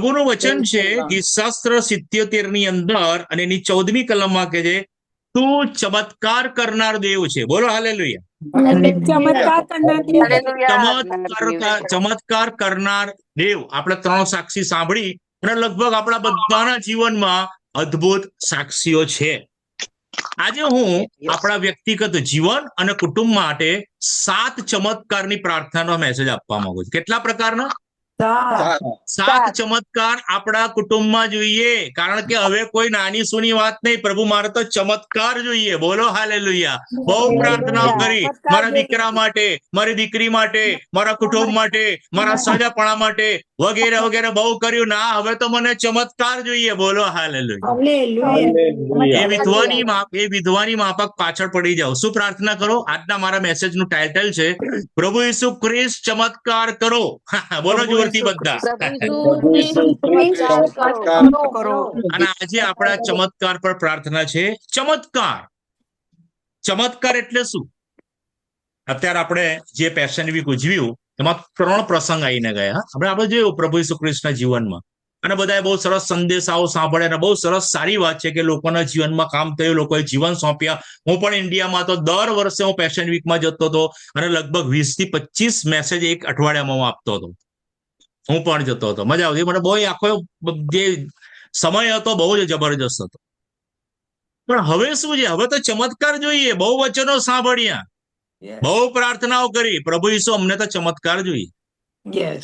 પ્રભુનું વચન છે ગીતશાસ્ત્ર 77 ની અંદર અને એની 14મી કલમમાં કે છે તું ચમત્કાર કરનાર દેવ છે. બોલો હાલેલુયા. ચમત્કાર કરનાર દેવ. આપણે 3 સાક્ષી સાંભળી અને લગભગ આપણા બધાના જીવનમાં અદ્ભુત સાક્ષીઓ છે. આજે હું આપણા વ્યક્તિગત જીવન અને કુટુંબ માટે 7 ચમત્કારની પ્રાર્થનાનો મેસેજ આપવા માંગુ છું. કેટલા પ્રકારના? 7 ચમત્કાર આપણા કુટુંબમાં જોઈએ. કારણ કે હવે કોઈ નાની સૂની વાત નહીં. પ્રભુ મારે તો ચમત્કાર જોઈએ. બોલો હાલેલુયા. બહુ પ્રાર્થનાઓ કરી મારા દીકરા માટે, મારી દીકરી માટે, મારા કુટુંબ માટે, મારા સાજાપણા માટે વગેરે વગેરે બહુ કર્યું. ના, હવે તો મને ચમત્કાર જોઈએ. બોલો હાલેલુયા. એ વિધવાની માફક પાછળ પડી જાઓ. શું પ્રાર્થના કરો? આજના મારા મેસેજનું ટાઇટલ છે પ્રભુ ઈસુ ખ્રિસ્ત ચમત્કાર કરો. બોલો જોરથી બધા. અને આજે આપણા ચમત્કાર પર પ્રાર્થના છે. ચમત્કાર એટલે શું? અત્યારે આપણે જે પેશન વીક ઉજવ્યું એમાં 3 પ્રસંગ આવીને ગયા. આપણે જોયું પ્રભુ ઈસુ ખ્રિસ્તના જીવનમાં, અને બધાએ બહુ સરસ સંદેશાઓ સાંભળ્યા અને બહુ સરસ સારી વાત છે કે લોકોના જીવનમાં કામ થયું, લોકોએ જીવન સોંપ્યા. હું પણ ઇન્ડિયામાં તો દર વર્ષે હું પેશન વીકમાં જતો હતો અને લગભગ 20 થી 25 મેસેજ એક અઠવાડિયામાં હું આપતો હતો. હું પણ જતો હતો. મજા આવતી. મને બહુ આખો જે સમય હતો બહુ જ જબરજસ્ત હતો. પણ હવે શું છે? હવે તો ચમત્કાર જોઈએ. બહુ વચનો સાંભળ્યા, બહુ પ્રાર્થનાઓ કરી. પ્રભુ ઈસુ અમને તો ચમત્કાર જોઈએ.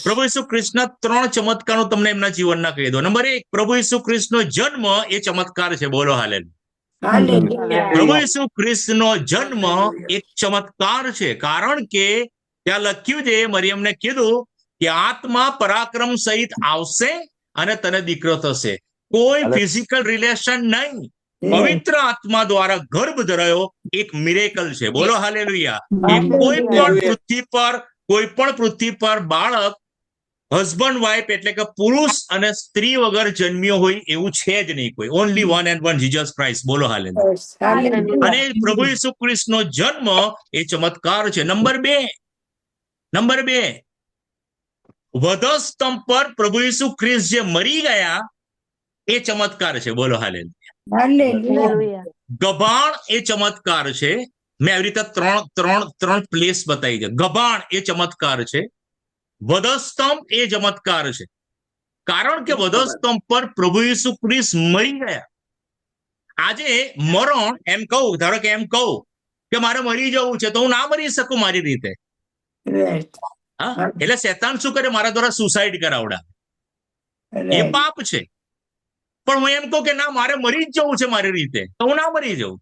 પ્રભુ ઈસુ ખ્રિસ્તના 3 ચમત્કારો તમને એમના જીવનના કહી દો. નંબર 1, પ્રભુ ઈસુ ખ્રિસ્તનો જન્મ એ ચમત્કાર છે. બોલો હાલેલુયા. પ્રભુ ઈસુ ખ્રિસ્તનો જન્મ એક ચમત્કાર છે. કારણ કે ત્યાં લખ્યું છે, મરિયમને કીધું કે આત્મા પરાક્રમ સહિત આવશે અને તને દીકરો થશે. કોઈ ફિઝિકલ રિલેશન નહીં, પવિત્ર આત્મા દ્વારા ગર્ભ ધરાયો એક મિરેકલ છે. બોલો હાલેલુયા. એ કોઈ પણ પૃથ્વી પર બાળક હસબન્ડ વાઇફ એટલે કે પુરુષ અને સ્ત્રી વગર જન્મ્યો હોય એવું છે જ નહીં કોઈ. Only one and one Jesus Christ. બોલો હાલેલુયા. અને પ્રભુ ઈસુ ખ્રિસ્તનો જન્મ એ ચમત્કાર છે. નંબર 2, વધસ્તંભ પર પ્રભુ ઈસુ ખ્રિસ્ત જે મરી ગયા એ ચમત્કાર છે. બોલો હાલેલુયા. ગભાણ એ ચમત્કાર છે. મેં આવી રીતે ત્રણ પ્લેસ બતાવી છે. ગભાણ એ ચમત્કાર છે, વધસ્તંભ એ ચમત્કાર છે. કારણ કે વધસ્તંભ પર પ્રભુ ઈસુ ખ્રિસ્ત મરી ગયા. આજે મરણ એમ કહું, ધારો કે એમ કહું કે મારે મરી જવું છે તો હું ના મરી શકું મારી રીતે. એટલે શેતાન શું કરે? મારા દ્વારા સુસાઇડ કરાવડા. એ પાપ છે. પણ હું એમ કહું કે ના, મારે મરી જ જવું છે મારી રીતે, તો હું ના મરી જાઉં.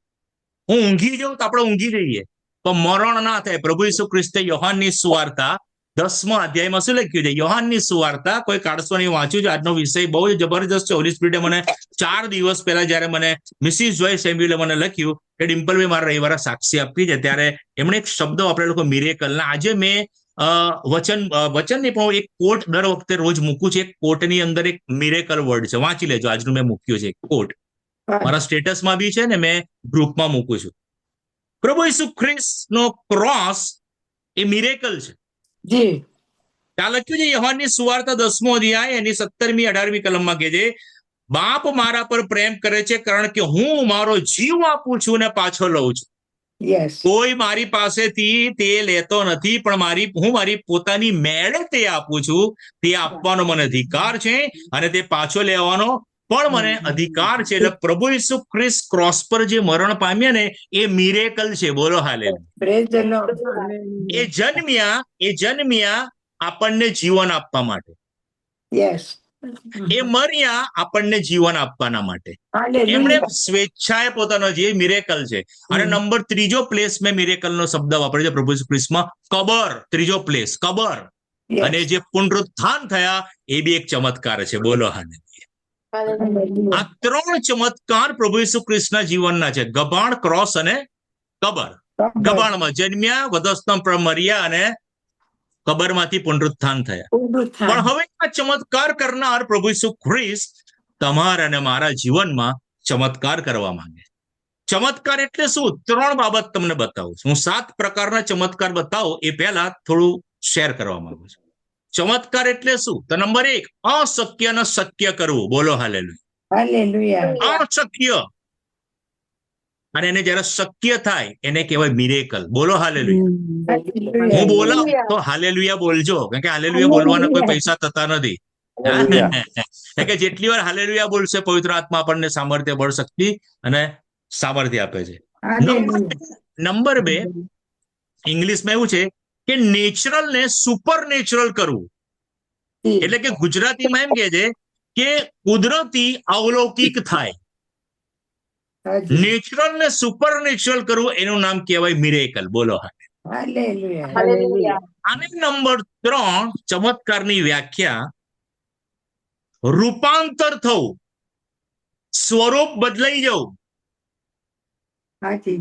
હું ઊંઘી જાઉં તો આપણે ઊંઘી જઈએ, તો મરણ ના થાય. પ્રભુ ઈસુ ખ્રિસ્તે યોહાનની સુવાર્તા 10મા અધ્યાયમાં શું લખ્યું છે? યોહાનની સુવાર્તા કોઈ કાઢશો નહીં, વાંચ્યું છે. આજનો વિષય બહુ જબરજસ્ત છે. હોલી સ્પિરિટે મને 4 દિવસ પહેલા જયારે મને મિસિસ જોય સેમ્યુએલે મને લખ્યું કે ડિમ્પલભાઈ મારા રવિવારે સાક્ષી આપવી છે, ત્યારે એમણે એક શબ્દ આપણે લોકો મિરેકલના. આજે મેં વચન નહીં પણ એક કોટ દર વખતે રોજ મૂકું છું. એક કોટની અંદર એક મિરેકલ વર્ડ છે, વાંચી લેજો. આજનું મેં મૂક્યું છે એક કોટ, મારા સ્ટેટસમાં બી છે ને મેં ગ્રુપમાં મૂકું છું. પ્રભુ ઈસુ ખ્રિસ્તનો ક્રોસ એ મિરેકલ છે. ત્યાં લખ્યું છે યોહાનની સુવાર્તા 10મો અધ્યાય એની 17મી 18મી કલમમાં કહે છે, બાપ મારા પર પ્રેમ કરે છે કારણ કે હું મારો જીવ આપું છું ને પાછો લઉં છું. કોઈ મારી પાસેથી તે લેતો નથી, પણ હું મારી પોતાની મેળે તે આપું છું. તે આપવાનો મને અધિકાર છે અને તે પાછો લેવાનો પણ મને અધિકાર છે. એટલે પ્રભુ ઈસુ ખ્રિસ્ત ક્રોસ પર જે મરણ પામ્યા ને એ મિરેકલ છે. બોલો હાલેલુયા. એ જન્મ્યા આપણને જીવન આપવા માટે. એ મર્યા આપણને જીવન આપવાના માટે. એમણે સ્વેચ્છાએ પોતાનો જે મિરેકલ છે. અને નંબર 3જો પ્લેસ મેં મિરેકલનો શબ્દ વાપર્યો છે પ્રભુ ઈસુ ખ્રિસ્તમાં, કબર. 3જો પ્લેસ કબર. અને જે પુનરુત્થાન થયા એ બી એક ચમત્કાર છે. બોલો હાલેલુયા. આ 3 ચમત્કાર પ્રભુ ઈસુ ખ્રિસ્તના જીવનના છે. ગભાણ, ક્રોસ અને કબર. ગભાણમાં જન્મ્યા, વધસ્તંભ પર મર્યા અને કબરમાંથી પુનરુત્થાન થયા. પણ હવે આ ચમત્કાર કરનાર પ્રભુ ઈસુ ખ્રિસ્ત તમારા અને મારા જીવનમાં ચમત્કાર કરવા માંગે છે. ચમત્કાર એટલે શું? 3 બાબત તમને બતાવું છું. હું 7 પ્રકારના ચમત્કાર બતાવું એ પહેલા થોડું શેર કરવા માંગુ છું. ચમત્કાર એટલે શું? તો નંબર 1, અશક્યને શક્ય કરવું. બોલો હાલેલુયા. હાલેલુયા. અશક્ય અને એને જયારે શક્ય થાય એને કહેવાય મિરેકલ. બોલો હાલેલુયા. હું બોલાવ તો હાલેલુયા બોલજો, કારણ કે હાલેલુયા બોલવાના કોઈ પૈસા થતા નથી. કે જેટલી વાર હાલેલુયા બોલશે પવિત્ર આત્મા આપણને સામર્થ્ય, બળ, શક્તિ અને સામર્થ્ય આપે છે. નંબર 2, ઇંગ્લિશમાં એવું છે કે નેચરલ ને સુપર નેચરલ કરવું. એટલે કે ગુજરાતીમાં એમ કે છે કે કુદરતી અવલૌકિક થાય. નેચરલ ને સુપર નેચરલ કરવું, એનું નામ કહેવાય મિરેકલ. બોલો હાલેલુયા. અને નંબર 3, ચમત્કારની વ્યાખ્યા રૂપાંતર થવું, સ્વરૂપ બદલાઈ જવું.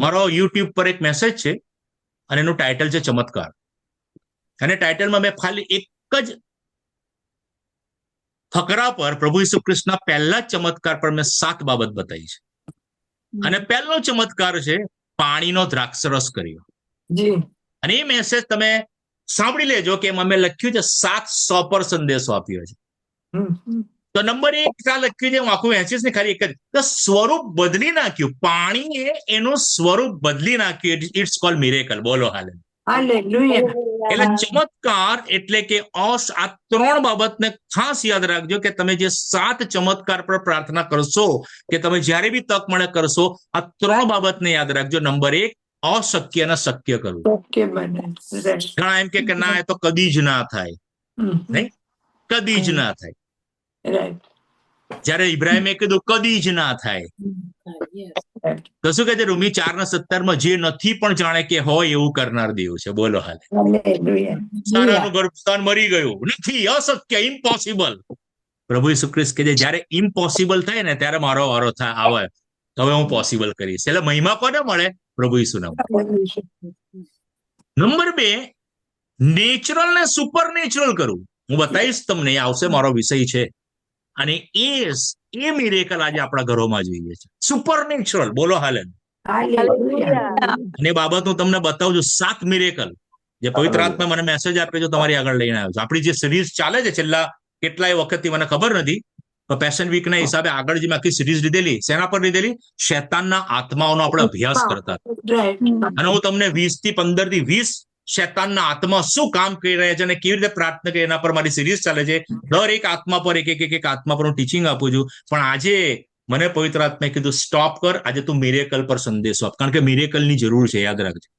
મારો યુટ્યુબ પર એક મેસેજ છે અને એનું ટાઇટલ છે ચમત્કાર. અને ટાઇટલમાં મેં ખાલી એક જ ફકરા પર પ્રભુ ઈસુ ખ્રિસ્તના પહેલા ચમત્કાર પર મેં 7 બાબત બતાવી છે. અને પહેલો ચમત્કાર છે પાણીનો દ્રાક્ષરસ કર્યો. અને એ મેસેજ તમે સાંભળી લેજો કે એમાં મેં લખ્યું છે 700 પર સંદેશો આપ્યો છે. તો નંબર 1 આ લખ્યું છે, હું આખું વાંચીશ ને ખાલી એક જ, સ્વરૂપ બદલી નાખ્યું. પાણીએ એનું સ્વરૂપ બદલી નાખ્યું. It's called miracle. બોલો હાલેલુયા. એટલે ચમત્કાર એટલે કે આ 3 બાબતને ખાસ યાદ રાખજો કે તમે જે 7 ચમત્કાર પર પ્રાર્થના કરશો કે તમે જ્યારે બી તક મળે કરશો, આ 3 બાબતને યાદ રાખજો. નંબર 1, અશક્યને શક્ય કરવું. ઘણા એમ કે ના એ તો કદી જ ના થાય. નહીં, કદી જ ના થાય. જયારે ઇબ્રાહિમે કીધું કદી જ ના થાય, તો શું કહે છે રોમી 4:17 જે નથી પણ જાણે કે હોય એવું કરનાર દેવ છે. બોલો સારાનું ગર્ભસ્થાન મરી ગયું નથી, અશક્ય, ઇમ્પોસિબલ. પ્રભુ ઈસુ ખ્રિસ્ત કહે છે જયારે ઇમ્પોસિબલ થાય ને ત્યારે મારો વારો આવે, હવે હું પોસિબલ કરીશ. એટલે મહિમા કોને મળે? પ્રભુ ઈસુને. નંબર 2, નેચરલ ને સુપર નેચરલ કરવું. હું બતાવીશ તમને, એ આવશે, મારો વિષય છે. અને એ મિરેકલ આજે આપણા ઘરોમાં જોઈએ છે, સુપર નેચરલ. બોલો હાલેલુયા. અને બાબત હું તમને બતાવું છું 7 મિરેકલ જે પવિત્ર આત્મા મને મેસેજ આપે છે, તમારી આગળ લઈને આવ્યો છું. આપણી જે સિરીઝ ચાલે છે છેલ્લા કેટલાય વખતથી, મને ખબર નથી, પેશન વીક ના હિસાબે આગળ જે આખી સિરીઝ લીધેલી, શેના પર લીધેલી? શૈતાનના આત્માઓનો આપણે અભ્યાસ કરતા. અને હું તમને 20 થી 15 થી 20 શૈતાનના આત્મા શું કામ કરી રહ્યા છે અને કેવી રીતે પ્રાર્થના કરી, એના પર મારી સિરીઝ ચાલે છે. દર એક આત્મા પર એક આત્મા પર હું ટીચિંગ આપું છું. પણ આજે મને પવિત્ર આત્માએ કીધું સ્ટોપ કર, આજે તું મિરેકલ પર સંદેશો આપ, કારણ કે મિરેકલની જરૂર છે. યાદ રાખજો.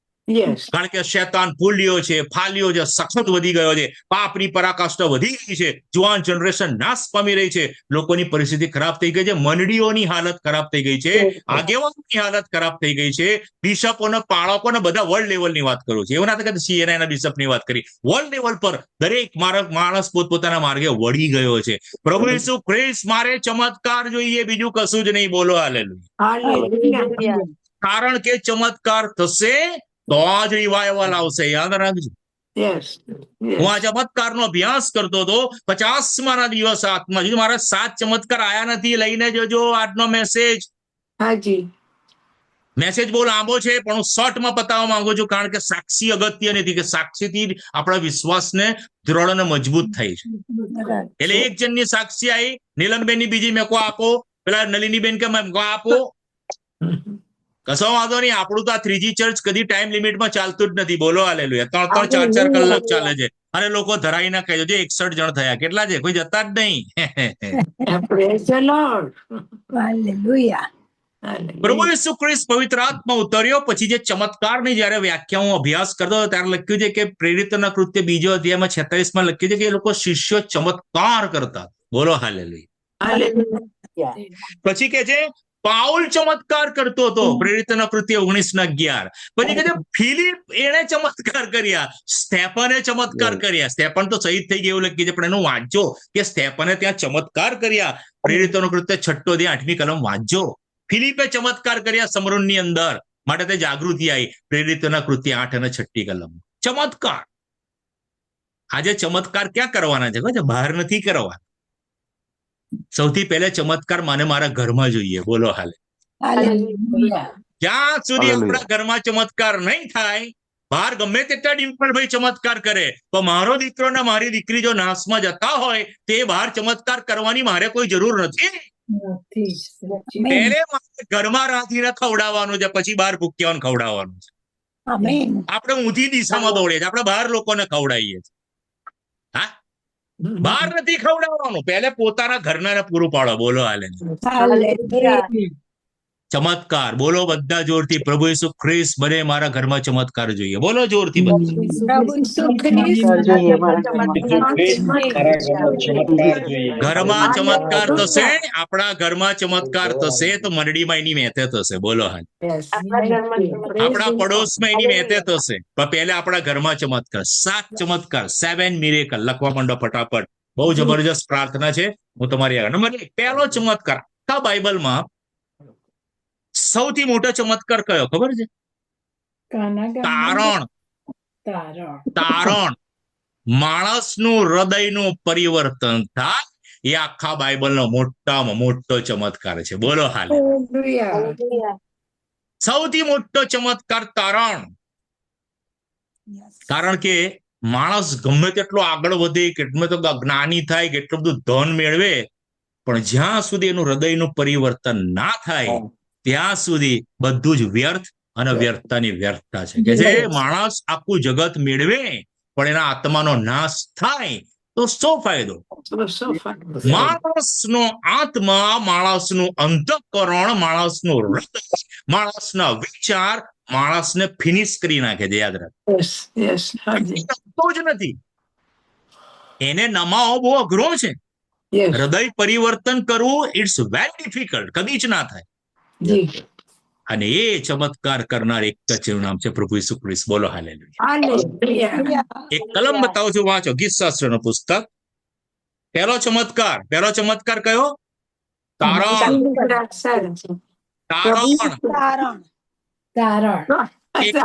કારણ કે શૈતાન ફૂલ્યો છે, ફાલ્યો છે, સખત વધી ગયો છે, પાપની પરાકાષ્ઠા વધી ગઈ છે, જુવાન જનરેશન નાશ પામી રહી છે, લોકોની પરિસ્થિતિ ખરાબ થઈ ગઈ છે, મંડળીઓની હાલત ખરાબ થઈ ગઈ છે, આગેવાનોની હાલત ખરાબ થઈ ગઈ છે, બિશપોને, પાળકોને, બધા વર્લ્ડ લેવલની વાત કરું છું. એવું નથી કે સીએનઆઈના બિશપની વાત કરી. વર્લ્ડ લેવલ પર દરેક માણસ પોતપોતાના માર્ગે વળી ગયો છે. પ્રભુ ઈસુ ખ્રિસ્ત મારે ચમત્કાર જોઈએ, બીજું કશું જ નહીં. બોલો હાલેલુયા. કારણ કે ચમત્કાર થશે તો જ રિવાઇવલ આવશે. યાદ રાખજો. હું આ ચમત્કારનો અભ્યાસ કરતો હતો 50મા દિવસ આત્મા જો મારા 7 ચમત્કાર આયા નથી, લઈને જજો આજનો મેસેજ. મેસેજ બહુ લાંબો છે પણ હું શોર્ટમાં બતાવવા માંગુ છું, કારણ કે સાક્ષી અગત્ય નથી, કે સાક્ષીથી આપણા વિશ્વાસને દ્રઢ અને મજબૂત થાય છે. એટલે એક જણની સાક્ષી આવી, નીલમબેનની બીજી મેકો આપો, પેલા નલિનીબેન કે મેકો આપો, કશો વાંધો નહીં. આપણું તો આ 3G ચર્ચ કદી ટાઈમ લિમિટમાં ચાલતું જ નથી. બોલો હાલેલુયા. 3-3, 4-4 કલાક ચાલે છે અને લોકો ધરાઈ ના કહે છે 61 જણ થયા. કેટલા છે? કોઈ જતા જ નહીં. પ્રભુ ઈસુ ખ્રિસ્ત પવિત્ર આત્મા ઉતર્યો પછી જે ચમત્કારની જયારે વ્યાખ્યા હું અભ્યાસ કરતો હતો ત્યારે લખ્યું છે કે પ્રેરિતોના કૃત્ય 2 અધ્યાયમાં 46માં લખ્યું છે કે એ લોકો શિષ્યો ચમત્કાર કરતા. બોલો હાલેલુયા. પછી કે છે પાઉલ ચમત્કાર કરતો હતો, પ્રેરિતોના કૃત્ય 19:11. પછી કે છે ફિલિપ એણે ચમત્કાર કર્યા, સ્ટેફને ચમત્કાર કર્યા. સ્ટેફન તો શહીદ થઈ ગયું લખ્યું છે, પણ એનું વાંચજો કે સ્ટેફને ત્યાં ચમત્કાર કર્યા. પ્રેરિતોનું કૃત્ય 6 અધ્યાય 8મી કલમ વાંચજો. ફિલિપે ચમત્કાર કર્યા સમરૂનની અંદર, માટે તે જાગૃતિ આવી. પ્રેરિતોના કૃત્ય 8 અને 6મી કલમ. ચમત્કાર. આજે ચમત્કાર ક્યાં કરવાના છે? બહાર નથી કરવાના. સૌથી પહેલા ચમત્કાર મને મારા ઘરમાં જોઈએ. બોલો હાલે. જ્યાં સુધી આપણા ઘરમાં ચમત્કાર નહીં થાય બહાર ગમે તેટલા ડિમ્પલભાઈ ચમત્કાર કરે, તો મારો દીકરો ને મારી દીકરી જો નાશમાં જતા હોય તે બહાર ચમત્કાર કરવાની મારે કોઈ જરૂર નથી. પહેલે મારે ઘરમાં રાંધીને ખવડાવવાનું છે, પછી બહાર ભૂખ્યાઓને ખવડાવવાનું છે. આપણે ઊંધી દિશામાં દોડીએ છીએ, આપણે બહાર લોકોને ખવડાવીએ છીએ. હા, બહાર નથી ખવડાવવાનું, પહેલે પોતાના ઘરના પૂરું પાડો. બોલો હાલે ચમત્કાર. બોલો બધા જોરથી, પ્રભુ ઈસુ ખ્રિસ્ત બને મારા ઘરમાં ચમત્કાર જોઈએ. બોલો જોરથી બધા. ઘરમાં ચમત્કાર થશે, આપણા ઘરમાં ચમત્કાર થશે તો મંડળીમાં એની મેથે થશે. બોલો હાલ. આપણા પડોશમાં એની મેથે થશે, પણ પહેલા આપણા ઘરમાં ચમત્કાર. 7 ચમત્કાર, 7 મિરેકલ લખવા માંડો ફટાફટ. બહુ જબરજસ્ત પ્રાર્થના છે. હું તમારી આગળ નંબર 1, પહેલો ચમત્કાર આખા બાઇબલમાં સૌથી મોટો ચમત્કાર કયો ખબર છે? તારણ. તારણ. માણસનું હૃદયનું પરિવર્તન થાય એ આખા બાઇબલનો મોટામાં મોટો ચમત્કાર છે. બોલો હાલ. સૌથી મોટો ચમત્કાર તારણ. કારણ કે માણસ ગમે તેટલો આગળ વધે, કેટલો તો જ્ઞાની થાય, કેટલું બધું ધન મેળવે, પણ જ્યાં સુધી એનું હૃદયનું પરિવર્તન ના થાય ત્યાં સુધી બધું જ વ્યર્થ અને વ્યર્થતાની વ્યર્થતા છે. કે જે માણસ આખું જગત મેળવે પણ એના આત્માનો નાશ થાય તો શું ફાયદો? માણસનો આત્મા, માણસનું અંતઃકરણ, માણસનું હૃદય, માણસના વિચાર માણસને ફિનિશ કરી નાખે છે. યાદ રાખો જ નથી. એને નમાવો બહુ અઘરો છે. હૃદય પરિવર્તન કરવું ઇટ્સ વેરી ડિફિકલ્ટ. કદી જ ના થાય. અને એ ચમત્કાર કરનાર એક જ નામ છે પ્રભુ ઈસુ ખ્રિસ્ત. બોલો હાલેલુયા. એક કલમ બતાવું છું, વાંચો. ગીતશાસ્ત્રનું પુસ્તક. પહેલો ચમત્કાર કયો? તારણ. એક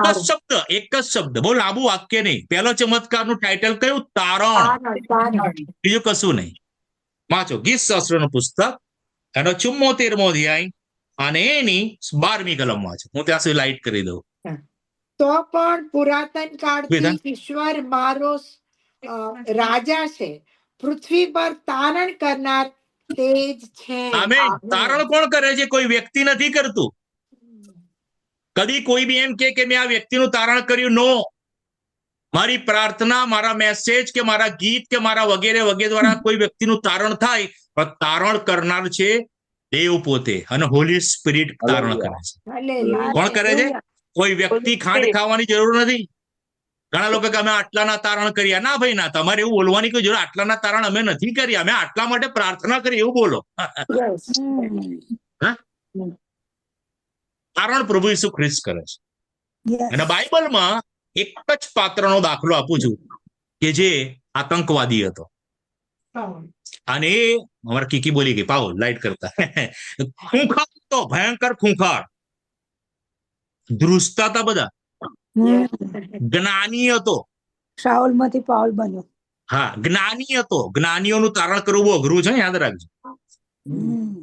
જ શબ્દ, બહુ લાંબુ વાક્ય નહીં. પહેલો ચમત્કારનું ટાઇટલ કયું? તારણ. બીજું કશું નહીં. વાંચો ગીતશાસ્ત્રનું પુસ્તક, એનો 74મો અધ્યાય અને એની 12મી કલમ વાંચો. હું ત્યાં સુધી લાઈટ કરી દઉં. તો પણ પુરાતન કાળથી ઈશ્વર મારો રાજા છે, પૃથ્વી પર તારણ કરનાર તે જ છે. આમેન. તારણ કોણ કરે છે? કોઈ વ્યક્તિ નથી કરતું. કદી કોઈ બી એમ કે મેં આ વ્યક્તિનું તારણ કર્યું? નો. મારી પ્રાર્થના, મારા મેસેજ કે મારા ગીત કે મારા વગેરે વગેરે દ્વારા કોઈ વ્યક્તિનું તારણ થાય, પણ તારણ કરનાર છે દેવ પોતે, અને હોલી સ્પિરિટ તારણ કરે છે. કોણ કરે છે? કોઈ વ્યક્તિ ખાંડ ખાવાની જરૂર નથી. ઘણા લોકો કે અમે આટલાના તારણ કર્યા. ના ભાઈ ના, તમારે એવું બોલવાની કોઈ જરૂર. આટલાના તારણ અમે નથી કર્યા, અમે આટલા માટે પ્રાર્થના કરી, એવું બોલો. તારણ પ્રભુ ઈસુ ખ્રિસ્ત કરે છે. અને બાઇબલમાં એક જ પાત્રનો દાખલો આપું છું કે જે આતંકવાદી હતો. અને એ અમારા કીકી બોલી ગઈ, પાવો લાઈટ કરતા. ખૂંખાર હતો, ભયંકર ખૂંખાર. ધ્રુસતા હતા બધા. જ્ઞાની હતો. શાઉલ માંથી પાઉલ બન્યો. હા, જ્ઞાની હતો. જ્ઞાનીઓનું તારણ કરવું બહુ અઘરું છે, યાદ રાખજો.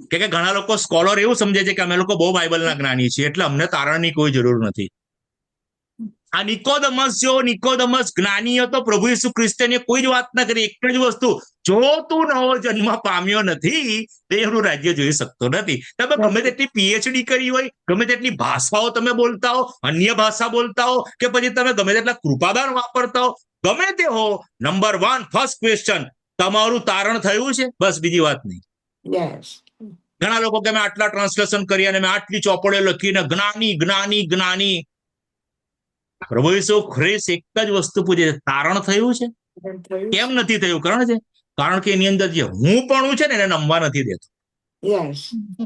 કે ઘણા લોકો સ્કોલર એવું સમજે છે કે અમે લોકો બહુ બાઇબલના જ્ઞાની છીએ એટલે અમને તારણની કોઈ જરૂર નથી. આ નિકોદમસ જ્ઞાની હતો. પ્રભુ ઈસુ ખ્રિસ્તને કોઈ જ વાત ના કરી. એક જ વસ્તુ, જો તું નવો જન્મ પામ્યો નથી દેવનું રાજ્ય જોઈ શકતો નથી. તમે ગમે તેટલી પીએચડી કરી હોય, ગમે તેટલી ભાષાઓ તમે બોલતા હો, અન્ય ભાષા બોલતા હો, કે પછી તમે ગમે તેટલા કૃપાદાન વાપરતા હો, ગમે તે હો, નંબર 1 ફર્સ્ટ ક્વેશ્ચન, તમારું તારણ થયું છે? બસ, બીજી વાત નહીં. ઘણા લોકો કે મેં આટલા ટ્રાન્સલેશન કર્યા અને મેં આટલી ચોપડીઓ લખીને જ્ઞાની. પ્રભુ ઈસુ ખ્રિસ્ત એક જ વસ્તુ પૂછે છે, તારણ થયું છે? કેમ નથી થયું? કારણ કે એની અંદર જે હું પણ છે ને એને નમવા નથી દેતો.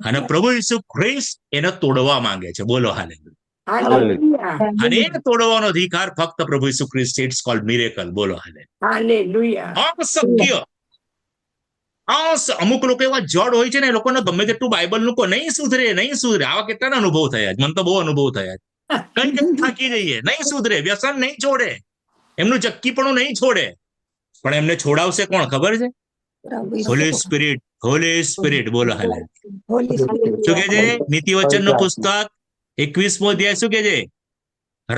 અને પ્રભુ ઈસુ ખ્રિસ્ત એને તોડવા માંગે છે. બોલો હાલેલુયા. અને એને તોડવાનો અધિકાર ફક્ત પ્રભુ Isu Khrist. It's called miracle. બોલો હાલેલુયા. અશક્ય. અમુક લોકો એવા જડ હોય છે ને, એ લોકોને ગમે તેટલું બાઇબલનું કો નહીં સુધરે. આવા કેટલાના અનુભવ થયા? મને તો બહુ અનુભવ થયા. કઈ થાકી જઈએ, નહીં સુધરે, વ્યસન નહીં છોડે, એમનું ચક્કીપણું નહીં છોડે, પણ એમને છોડાવશે કોણ ખબર છે? હોલી સ્પિરિટ. બોલો હાલે. શું કે છે? નીતિવચનનું પુસ્તક 21મો અધ્યાય શું કે છે?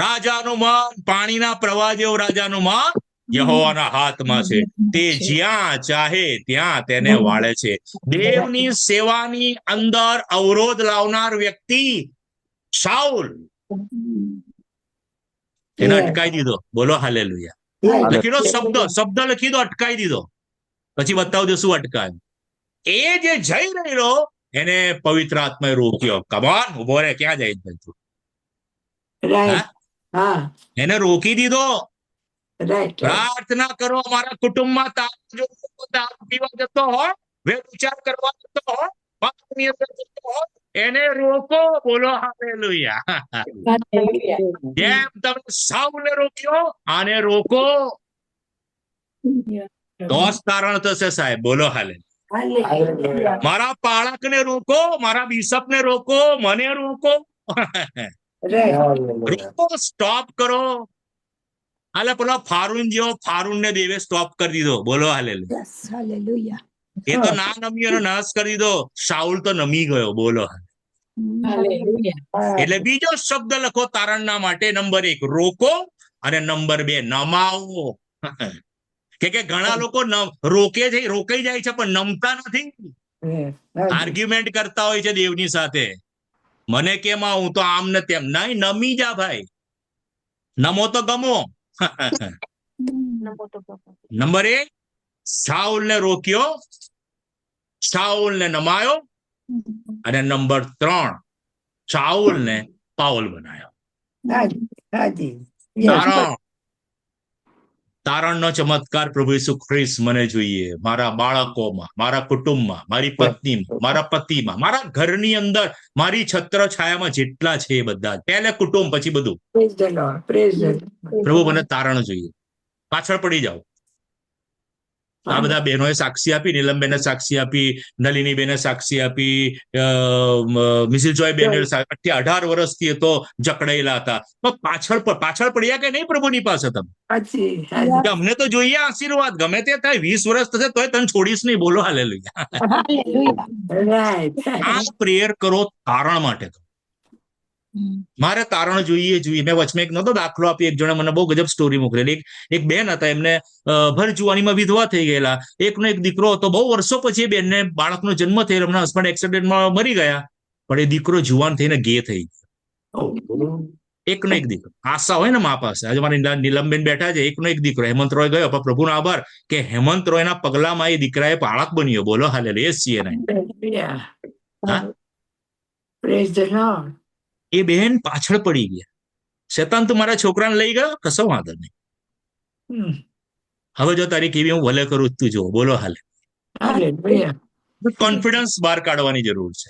રાજાનું મન પાણીના પ્રવાહ જેવું રાજાનું મન યહોવાના હાથમાં છે. તે જ્યાં ચાહે ત્યાં તેને વાળે છે. દેવની સેવાની અંદર અવરોધ લાવનાર વ્યક્તિ શાઉલ, એને અટકાઈ દીધો. બોલો હાલેલુયા. લખી દો શબ્દ લખી દો, અટકાઈ દીધો. પછી બતાવજો શું અટકાયું. એ જે જઈ રહેલો એને પવિત્ર આત્માએ રોક્યો. કમાન, ઉભો રે, ક્યાં જાય તું? એને રોકી દીધો. પ્રાર્થના કરો. અમારા કુટુંબમાં દારૂ પીવા જતો હોય, વ્યભિચાર કરવા જતો હોય, પાપની અંદર જતો હોય, એને રોકો. બોલો હાલેલુયા. જેમ તમે સાઉલને રોક્યો, આને રોકો. તો જ તારણ થશે સાહેબ. બોલો હાલેલુયા. મારા પાળકને રોકો, મારા બિશપને રોકો, મને રોકો. રોકો, સ્ટોપ કરો. હાલે પેલો ફારૂન જેવો ફારૂનને દેવે સ્ટોપ કરી દીધો. બોલો હાલેલુયા. Yes, hallelujah. એ તો ના નમ્યો એનો નાશ કરી દીધો. શાઉલ તો નમી ગયો. બોલો. એટલે બીજો શબ્દ લખો તારણના માટે. નંબર 1 રોકો અને નંબર 2 નમાવો. કે ઘણા લોકો રોકાઈ જાય છે પણ નમતા નથી. આર્ગ્યુમેન્ટ કરતા હોય છે દેવની સાથે. મને કેમ હું તો આમ ને તેમ. નહીં, નમી જા ભાઈ. નમો તો ગમો. નંબર 1 શાઉલને રોક્યો, શાઉલને નમાયો. અને નંબર 3 શાઉલને પાઉલ બનાવ્યો. તારણનો ચમત્કાર પ્રભુ ઈસુ ખ્રિસ્ત મને જોઈએ. મારા બાળકોમાં, મારા કુટુંબમાં, મારી પત્નીમાં, મારા પતિમાં, મારા ઘરની અંદર, મારી છત્ર છાયામાં જેટલા છે એ બધા. પહેલે કુટુંબ, પછી બધું. પ્રભુ મને તારણ જોઈએ. પાછળ પડી જાઓ. આ બધા બહેનોએ સાક્ષી આપી. નીલમબેને સાક્ષી આપી, નલિનીબેને સાક્ષી આપી, મિસિસ જોય બેન 18 વર્ષથી તો જકડાયેલા હતા. પાછળ પડ્યા કે નહીં પ્રભુની પાસે તમે? અમને તો જોઈએ આશીર્વાદ. ગમે તે થાય, 20 વર્ષ થશે તોય તને છોડીશ નહીં. બોલો હાલેલુયા. આ પ્રેયર કરો તારણ માટે. મારે તારણ જોઈએ. મેં વચમાં એક નતો દાખલો આપી. એક જણે મને બહુ ગજબ સ્ટોરી મોકલેલી. એક બેન હતા, એમને ભર જુવાનીમાં વિધવા થઈ ગયેલા. એકનો એક દીકરો હતો. બહુ વર્ષો પછી એ બેનને બાળકનો જન્મ થયો. એમના હસબન્ડ એક્સિડન્ટમાં મરી ગયા. પણ એ દીકરો જુવાન થઈને ગે થઈ ગયો. એકનો એક દીકરો. આશા હોય ને મા પાસે. આજે મારી નીલમબેન બેઠા છે. એકનો એક દીકરો હેમંત રોય ગયો. પણ પ્રભુનો આભાર કે હેમંત રોયના પગલામાં એ દીકરાએ બાળક બન્યો. બોલો હાલેલુયા. એ છીએ નહીં. એ બહેન પાછળ પડી ગયા. શેતાન તો મારા છોકરાને લઈ ગયો, કશો વાંધો નહીં. હવે જો તારી કેવી હું ભલે કરું તું જો. બોલો હાલે. કોન્ફિડન્સ બહાર કાઢવાની જરૂર છે.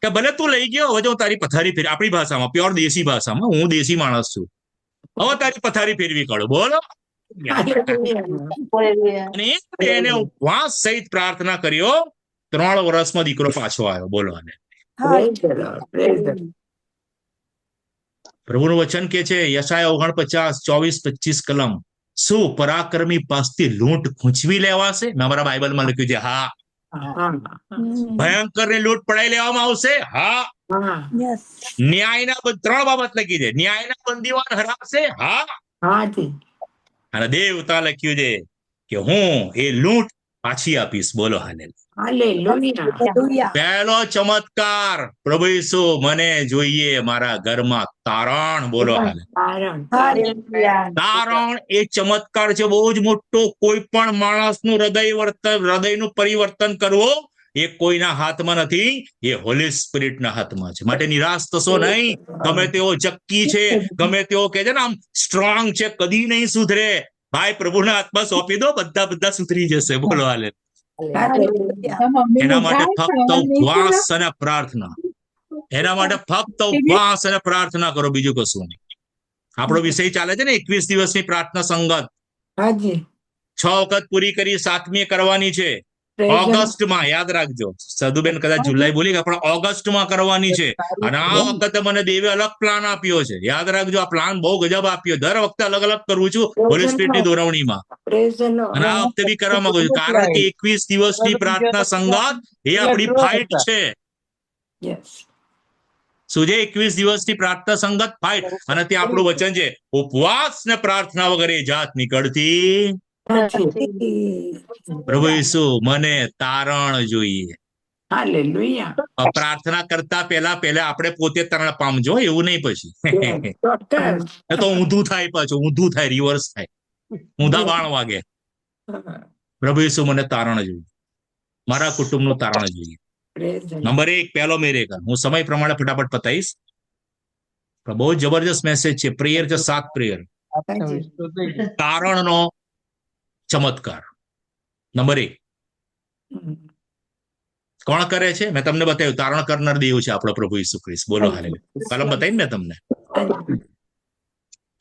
કે ભલે તું લઈ ગયો, હવે જો તારી પથારી ફેરવી. આપણી ભાષામાં, પ્યોર દેશી ભાષામાં, હું દેશી માણસ છું. હવે તારી પથારી ફેરવી કાઢો. બોલો. અને એને ઉપવાસ સહિત પ્રાર્થના કર્યો. 3 વર્ષમાં દીકરો પાછો આવ્યો. બોલો. અને પ્રભુનું વચન કે છે યશાયા 49:24-25 કલમ, શું પરાક્રમી પાસથી લૂંટ ખૂંચવી લેવાશે? મેં મારા બાઇબલમાં લખ્યું છે હા. ભયંકર ને લૂંટ પડાઈ લેવામાં આવશે. હા. ન્યાયના 3 બાબત લખી છે. ન્યાયના બંદીવાન હરાશે. હા. અને દેવતા લખ્યું છે કે હું એ લૂંટ પાછી આપીશ. બોલો હાલેલુયા. પહેલો ચમત્કાર પ્રભુ ઈસુ મને જોઈએ મારા ઘરમાં તારણ. બોલો તારણ એ ચમત્કાર છે બહુ જ મોટો. કોઈ પણ માણસનું હૃદયનું પરિવર્તન કરવું એ કોઈના હાથમાં નથી, એ હોલી સ્પિરિટના હાથમાં છે. માટે નિરાશ થશો નહીં. ગમે તેઓ જક્કી છે, ગમે તેઓ કે છે ને આમ સ્ટ્રોંગ છે, કદી નહીં સુધરે. ભાઈ પ્રભુના હાથમાં સોંપી દો, બધા સુધરી જશે. બોલો હાલે. એના માટે ફક્ત ઉપવાસ અને પ્રાર્થના. એના માટે ફક્ત ઉપવાસ અને પ્રાર્થના કરો, બીજું કશું નહીં. આપણો વિષય ચાલે છે ને 21 દિવસની પ્રાર્થના સંગત. 6 વખત પૂરી કરી, 7મી કરવાની છે ઓગસ્ટમાં. યાદ રાખજો. સદુબેન કદાચ જુલાઈ બોલી ગયા, પણ ઓગસ્ટમાં કરવાની છે. અને આ વખતે મને દેવે અલગ પ્લાન આપ્યો છે. યાદ રાખજો, આ પ્લાન બહુ ગજબ આપ્યો. દર વખતે અલગ અલગ કરું છું હોલી સ્પિરિટની દોરવણીમાં. અને આ વખતે બી કરવા માંગુ છું, કારણ કે 21 દિવસની પ્રાર્થના સંગાત એ આપણી ફાઇટ છે. શું છે? 21 દિવસની પ્રાર્થના સંગત ફાઇટ. અને ત્યાં આપણું વચન છે, ઉપવાસ ને પ્રાર્થના વગર એ જાત નીકળતી. પ્રભુ ઈસુ, મને તારણ જોઈએ. હાલેલુયા. પ્રાર્થના કરતા પહેલા આપણે પોતે તારણ પામજો, એવું નહીં પછી. ચોક્કસ. એ તો ઊંધું થાય, પાછું ઊંધું થાય, રિવર્સ થાય, ઊંધા બાણ વાગે. પ્રભુ ઈસુ, મને તારણ જોઈએ, મારા કુટુંબનું તારણ જોઈએ. Praise the Lord. નંબર 1, પહેલો મિરેકલ. હું સમય પ્રમાણે ફટાફટ પતાઈશ. પણ બહુ જબરજસ્ત મેસેજ છે. પ્રેયર છે, 7 પ્રેયર. Thank you. તારણનો ચમત્કાર. નંબર 1 કોણ કરે છે? મેં તમને બતાવ્યું, તારણ કરનાર દેવ છે આપણો પ્રભુ ઈસુ ખ્રિસ્ત. બોલો હાલેલુયા. કલમ બતાવીને મેં તમને.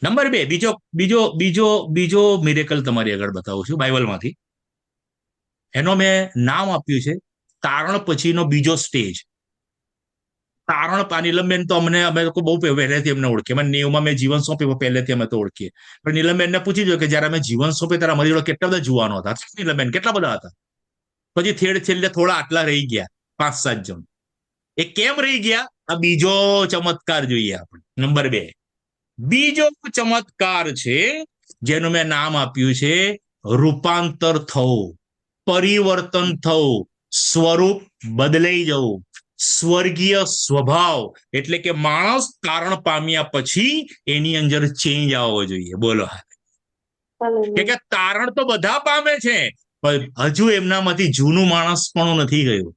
નંબર 2, બીજો મિરેકલ તમારી આગળ બતાવું છું બાઇબલમાંથી. એનો મેં નામ આપ્યું છે તારણ પછીનો બીજો સ્ટેજ. તારણ નીલમબેન તો અમે લોકો બહુ પહેલેથી અમને ઓળખીએ. અમે 90માં મેં જીવન સોંપ્યું, પહેલેથી અમે તો ઓળખીએ. પણ નીલમબેનને પૂછી જો કે જયારે અમે જીવન સોંપ્યું ત્યારે અમારી જોડે કેટલા બધા જુવાનો હતા. નીલમબેન, કેટલા બધા હતા? પછી છેલ્લે થોડા આટલા રહી ગયા, 5-7 જણ. એ કેમ રહી ગયા? આ બીજો ચમત્કાર જોઈએ આપણે. નંબર 2, બીજો ચમત્કાર છે જેનું મેં નામ આપ્યું છે રૂપાંતર થવું, પરિવર્તન થવું, સ્વરૂપ બદલાઈ જવું, સ્વર્ગીય સ્વભાવ. એટલે કે માણસ તારણ પામ્યા પછી એની અંદર ચેન્જ આવવો જોઈએ. બોલો. કે તારણ તો બધા પામે છે, પણ હજુ એમનામાંથી જૂનું માણસ પણ નથી ગયું.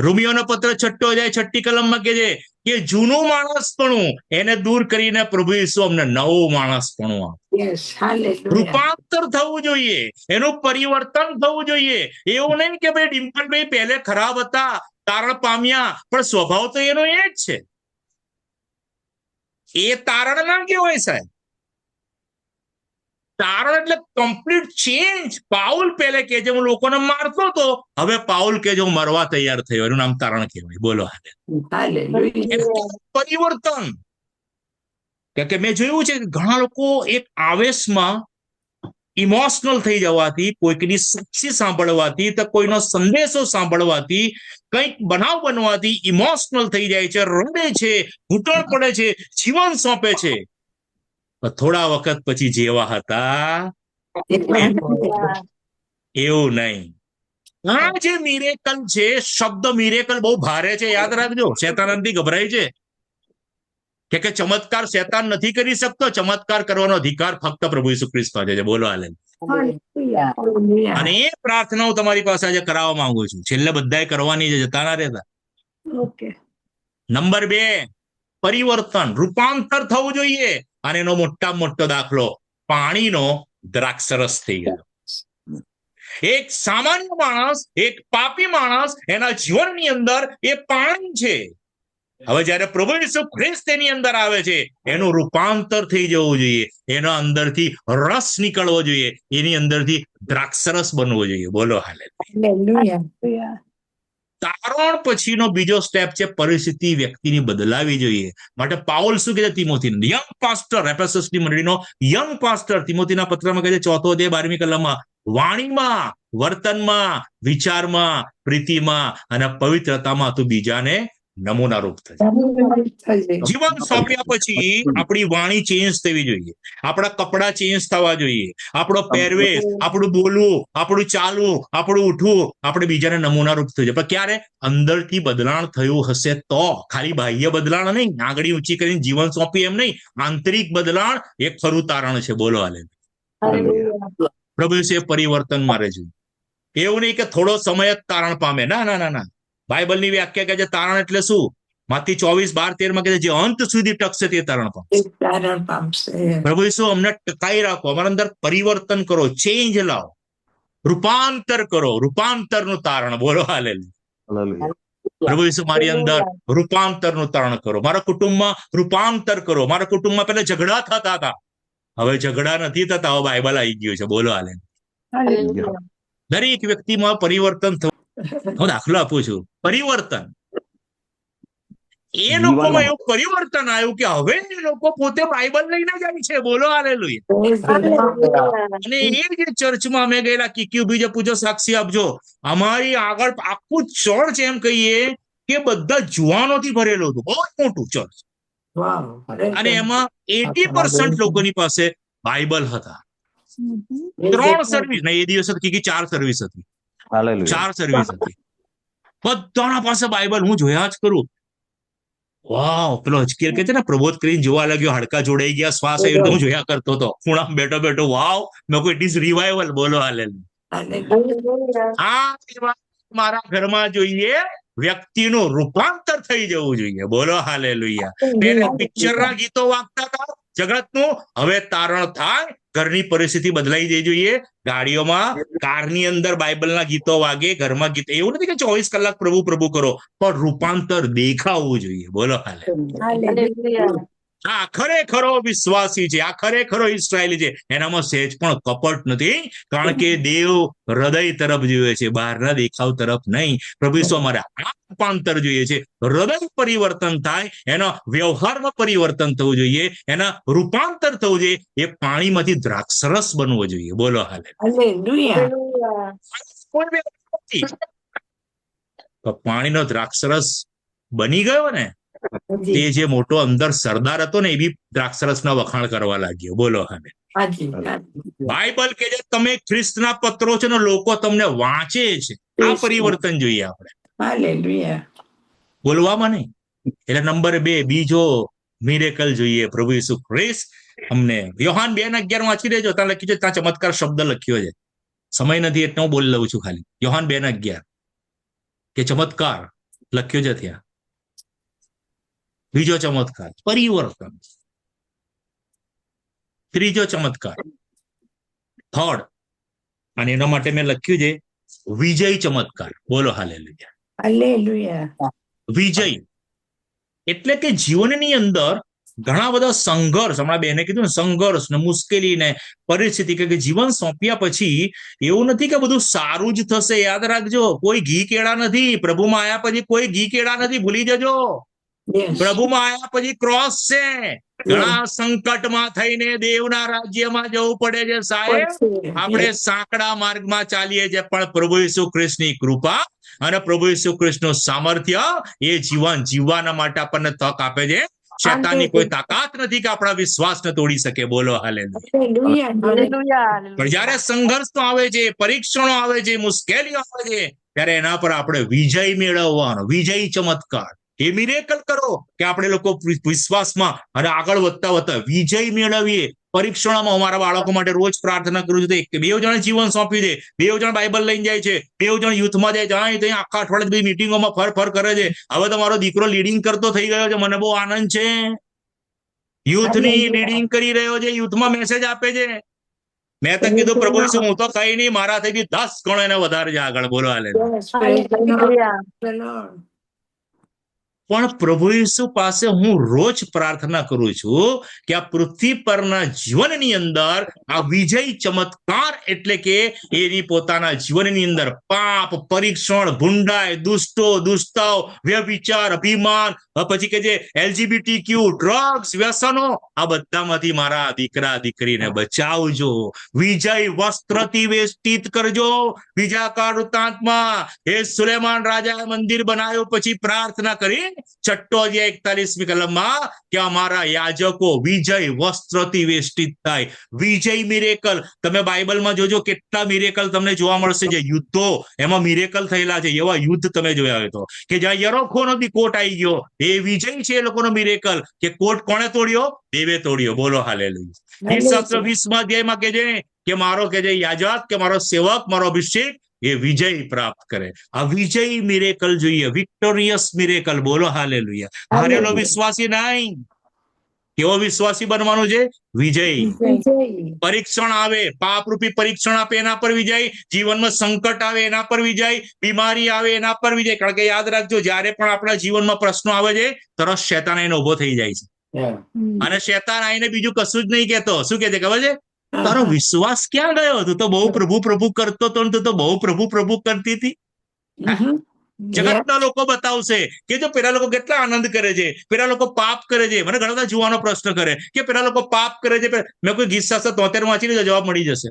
રોમિયોનો પત્ર 6 અધ્યાય 6 કલમમાં કે છે કે જૂનું માણસપણું એને દૂર કરીને પ્રભુ ઈસુ અમને નવું માણસપણું આપે. Yes, hallelujah. રૂપાંતર થવું જોઈએ, એનું પરિવર્તન થવું જોઈએ. એવું નહીં કે ભાઈ ડિમ્પલભાઈ પહેલે ખરાબ હતા, તારણ પામ્યા, પણ સ્વભાવ તો એનો એ જ છે. એ તારણ ના કહેવાય સાહેબ. તારણ એટલે કમ્પ્લીટ ચેન્જ. પાઉલ પહેલે કે છે હું લોકોને મારતો હતો, હવે પાઉલ કે છે હું મરવા તૈયાર થયો. એનું નામ તારણ કહેવાય. બોલો. Hallelujah. પરિવર્તન. કે મેં જોયું છે કે ઘણા લોકો એક આવેશમાં ઇમોશનલ થઈ જવાથી, કોઈકની સાક્ષી સાંભળવાથી, તો કોઈનો સંદેશો સાંભળવાથી, કંઈક બનાવ બનવાથી ઇમોશનલ થઈ જાય છે, રડે છે, ઘૂંટણ પડે છે, જીવન સોંપે છે. થોડા વખત પછી જેવા હતા એવું નહીં. આ જે મિરેકલ છે, શબ્દ મિરેકલ બહુ ભારે છે, યાદ રાખજો. શેતાનથી ગભરાય છે કે ચમત્કાર શેતાન નથી કરી શકતો. ચમત્કાર કરવાનો અધિકાર ફક્ત પ્રભુ ઈસુ ખ્રિસ્ત પાસે છે. બોલો હાલે. અને એ પ્રાર્થના હું તમારી પાસે આજે કરાવવા માંગુ છું. છેલ્લે બધાએ કરવાની છે, જતા ના રહેતા. નંબર 2, પરિવર્તન, રૂપાંતર થવું જોઈએ. અને એનો મોટા મોટો દાખલો પાણીનો દ્રાક્ષરસ થઈ ગયો. એક સામાન્ય માણસ, એક પાપી માણસ, એના જીવનની અંદર એ પાણી છે. હવે જયારે પ્રભુ ઈસુ ખ્રિસ્ત એની અંદર આવે છે, એનું રૂપાંતર થઈ જવું જોઈએ. એના અંદરથી રસ નીકળવો જોઈએ, એની અંદરથી દ્રાક્ષરસ બનવો જોઈએ. બોલો હાલેલુયા. તારણ પછીનો બીજો સ્ટેપ છે પરિસ્થિતિ વ્યક્તિની બદલાવી જોઈએ. માટે પાઉલ શું કહે છે તિમોથીને? યંગ પાસ્ટર, એફેસસની મંડળીનો યંગ પાસ્ટર તિમોથીના પત્રમાં કહે છે 4 અધ્યાય 12મી કલમમાં, વાણીમાં, વર્તનમાં, વિચારમાં, પ્રીતિમાં અને પવિત્રતામાં તું બીજાને નમૂનારૂપ થશે. જીવન સોંપ્યા પછી આપણી વાણી ચેન્જ થવી જોઈએ, આપણા કપડા ચેન્જ થવા જોઈએ, આપણો પહેરવેશ, આપણું બોલવું, આપણું ચાલવું, આપણું ઉઠવું, આપણે બીજાને નમૂનારૂપ થવું જોઈએ. પણ ક્યારે? અંદરથી બદલાણ થયું હશે તો. ખાલી બાહ્ય બદલાણ નહીં, આંગળી ઊંચી કરીને જીવન સોંપી એમ નહીં, આંતરિક બદલાણ એ ખરું તારણ છે. બોલો હાલે. પ્રભુ એ પરિવર્તન મારે છે. એવું નહીં કે થોડો સમય જ તારણ પામે. ના ના ના ના. બાઇબલની વ્યાખ્યા કહે છે તારણ એટલે શું? માથી 24:12-13 કહે છે જે અંત સુધી ટકશે તે તારણ પામશે. પ્રભુ ઈસુ અમને ટકાઈ રાખો, અમારા અંદર પરિવર્તન કરો, ચેન્જ લાવો, રૂપાંતર કરો, રૂપાંતરનું તારણ. બોલો હાલેલુયા. પ્રભુ ઈસુ મારી અંદર રૂપાંતરનું તારણ કરો, મારા કુટુંબમાં રૂપાંતર કરો. મારા કુટુંબમાં પહેલા ઝઘડા થતા હતા, હવે ઝઘડા નથી થતા, હવે બાઇબલ આવી ગયું છે. બોલો હાલેલુયા. દરેક વ્યક્તિમાં પરિવર્તન થવું. હું દાખલો આપું છું. પરિવર્તન એ લોકોમાં એવું પરિવર્તન આવ્યું કે હવે એ લોકો પોતે બાઇબલ લઈને જાય છે. બોલો હાલેલુયા. અને એ જે ચર્ચમાં અમે ગયેલા, કિક્યુ બીજે પૂછો, સાક્ષી આપજો, અમારી આગળ આખું ચર્ચ એમ કહીએ કે બધા જુવાનોથી ભરેલું હતું, બહુ જ મોટું ચર્ચ. વાવ. અને એમાં 80% લોકોની પાસે બાઇબલ હતા. 3 સર્વિસ ને એ દિવસે કે 4 સર્વિસ હતી, હાલેલુયા. 4 સર્વિસ હતી. બધાના પાસે બાઇબલ હું જોયા જ કરું. વાવ, પેલો હચકેલ કે છે ને, પ્રબોધ કરીને જોવા લાગ્યો, હાડકા જોડાઈ ગયા, શ્વાસ આવી રીતે હું જોયા કરતો હતો ખૂણામાં બેઠો બેઠો. વાવ, મેં કોઈ ઇટ ઇઝ રિવાઇવલ. બોલો હાલેલુયા. આ revival મારા ઘરમાં જોઈએ, વ્યક્તિનું રૂપાંતર થઈ જવું જોઈએ. બોલો હાલેલુયા. તેને પિક્ચરના ગીતો વાગતા હતા જગતનું, હવે તારણ થાય, ઘરની પરિસ્થિતિ બદલાઈ જવી જોઈએ. ગાડીઓમાં, કારની અંદર બાઇબલના ગીતો વાગે, ઘરમાં ગીત. એવું નથી કે 24 કલાક પ્રભુ પ્રભુ કરો, પણ રૂપાંતર દેખાવું જોઈએ. બોલો હાલેલુયા. આ ખરેખરો વિશ્વાસી છે, આ ખરેખરો ઇસ્રાયેલી છે, એનામાં સહેજ પણ કપટ નથી, કારણ કે દેવ હૃદય તરફ જોઈએ છે, બહારના દેખાવ તરફ નહીં. પ્રભુ ઈસુ અમારે આ રૂપાંતર જોઈએ છે. હૃદય પરિવર્તન થાય, એના વ્યવહારમાં પરિવર્તન થવું જોઈએ, એના રૂપાંતર થવું જોઈએ. એ પાણીમાંથી દ્રાક્ષરસ બનવો જોઈએ. બોલો હાલેલુયા. તો પાણીનો દ્રાક્ષરસ બની ગયો ને, તે જે મોટો અંદર સરદાર હતો ને, એ બી દ્રાક્ષરસના વખાણ કરવા લાગ્યો. બોલો હવે. બાઇબલ કે જે તમે ખ્રિસ્તના પત્રો છે ને, લોકો તમને વાંચે છે. આ પરિવર્તન જોઈએ આપણે. હાલેલુયા. બોલવામાં નહીં. એટલે નંબર 2, બીજો મિરેકલ જોઈએ. પ્રભુ ઈસુ ખ્રિસ્ત અમને યોહાન 2:11 વાંચી દેજો. ત્યાં લખ્યું છે, ત્યાં ચમત્કાર શબ્દ લખ્યો છે. સમય નથી એટલે હું બોલ લઉં છું ખાલી. યોહાન 2:11 કે ચમત્કાર લખ્યો છે ત્યાં. બીજો ચમત્કાર પરિવર્તન. ત્રીજો ચમત્કાર થર્ડ, અને એના માટે મેં લખ્યું છે વિજય ચમત્કાર. બોલો હાલેલુયા. હાલેલુયા. વિજય એટલે કે જીવનની અંદર ઘણા બધા સંઘર્ષ, હમણાં બેને કીધું ને, સંઘર્ષ ને મુશ્કેલી ને પરિસ્થિતિ, કે જીવન સોંપ્યા પછી એવું નથી કે બધું સારું જ થશે. યાદ રાખજો, કોઈ ઘી કેળા નથી. પ્રભુમાં આવ્યા પછી કોઈ ઘી કેળા નથી, ભૂલી જજો. પ્રભુમાં આવ્યા પછી ક્રોસ છે. ઘણા સંકટમાં થઈને દેવના રાજ્યમાં જવું પડે છે સાહેબ. આપણે સાંકડા માર્ગમાં ચાલીએ છીએ, પણ પ્રભુ ઈસુ ખ્રિસ્તની કૃપા અને પ્રભુ ઈસુ ખ્રિસ્તનું સામર્થ્ય એ જીવન જીવવાના માટે આપણને તક આપે છે. શૈતાનની કોઈ તાકાત નથી કે આપણા વિશ્વાસને તોડી શકે. બોલો હાલેલુયા. પણ જ્યારે સંઘર્ષ આવે છે, પરીક્ષણો આવે છે, મુશ્કેલીઓ આવે છે, ત્યારે એના પર આપણે વિજય મેળવવાનો, વિજય ચમત્કાર, એ મિરેકલ કરો કે આપણે લોકો વિશ્વાસમાં અને આગળ વધતા વધતા વિજય મેળવીએ. પરીક્ષણોમાં અમારા બાળકો માટે રોજ પ્રાર્થના કરું છું કે 2 જણ જીવન સોંપ્યું છે, 2 જણ બાઇબલ લઈને જાય છે, 2 જણ યુથમાં જાય છે, ત્યાં આખા અઠવાડિયે બધી મિટિંગોમાં ફર કરે છે. હવે તમારો દીકરો લીડિંગ કરતો થઈ ગયો છે, મને બહુ આનંદ છે. યુથની લીડિંગ કરી રહ્યો છે, યુથમાં મેસેજ આપે છે. મેં તો કીધું પ્રભુ ઈસુ, હું તો કઈ નહીં, મારાથી 10 ગણો એને વધારે છે આગળ. બોલો હાલેલુયા. પણ પ્રભુ ઈસુ પાસે હું રોજ પ્રાર્થના કરું છું કે આ પૃથ્વી પરના જીવનની અંદર આ વિજય ચમત્કાર, એટલે કે એની પોતાના જીવનની અંદર પાપ, પરીક્ષણ, ભૂંડાઈ, દુષ્ટાઓ, વ્યભિચાર, અભિમાન, પછી કે જે LGBTQ, ડ્રગ્સ, વ્યસનો, આ બધામાંથી મારા દીકરા દીકરીને બચાવજો. વિજય વસ્ત્રથી વેષ્ટિત કરજો. બીજા કાળ વૃત્તાંતમાં એ સુલેમાન રાજાએ મંદિર બનાવ્યું, પછી પ્રાર્થના કરી 6:41 કલમમાં કે અમારા યાજકો વિજય વસ્ત્રથી વેષ્ટિત થાય. વિજય મિરેકલ. તમે બાઇબલમાં જોજો કેટલા મિરેકલ તમને જોવા મળશે. જે યુદ્ધો એમાં મિરેકલ થયેલા છે, એવા યુદ્ધ તમે જોયા હોય તો, કે જ્યાં યરોખોનો બી કોટ આવી ગયો, એ વિજય છે એ લોકોનો મિરેકલ. કે કોટ કોણે તોડ્યો? દેવે તોડ્યો. બોલો હાલેલુયા. ઈશાસ્ત્ર 20મા અધ્યાયમાં કે છે કે મારો કે જે યાજક, કે મારો સેવક, મારો અભિષેક એ વિજય પ્રાપ્ત કરે. આ વિજય મિરેકલ જોઈએ, વિક્ટોરિયસ મિરેકલ. બોલો હાલેલુયા. હારેલો વિશ્વાસી નહીં. કેવો વિશ્વાસી બનવાનું છે? વિજય. પરીક્ષણ આવે, પાપરૂપી પરીક્ષણ આપે, એના પર વિજય. જીવનમાં સંકટ આવે, એના પર વિજય. બીમારી આવે, એના પર વિજય. કારણ કે યાદ રાખજો, જ્યારે પણ આપણા જીવનમાં પ્રશ્નો આવે છે, તરત શૈતાન એને ઉભો થઈ જાય છે. અને શૈતાન આવીને બીજું કશું જ નહીં કહેતો. શું કહે છે ખબર છે? તારો વિશ્વાસ ક્યાં ગયો? તું તો બહુ પ્રભુ પ્રભુ કરતો હતો, તું તો બહુ પ્રભુ પ્રભુ કરતી હતી. જગતના લોકો બતાવશે કે જો પેલા લોકો કેટલા આનંદ કરે છે, પેલા લોકો પાપ કરે છે. મને ઘણા બધા જુવાનો પ્રશ્ન કરે કે પેલા લોકો પાપ કરે છે. મેં કોઈ ગીત શાસ્ત્ર 73 વાંચી લીધો, જવાબ મળી જશે.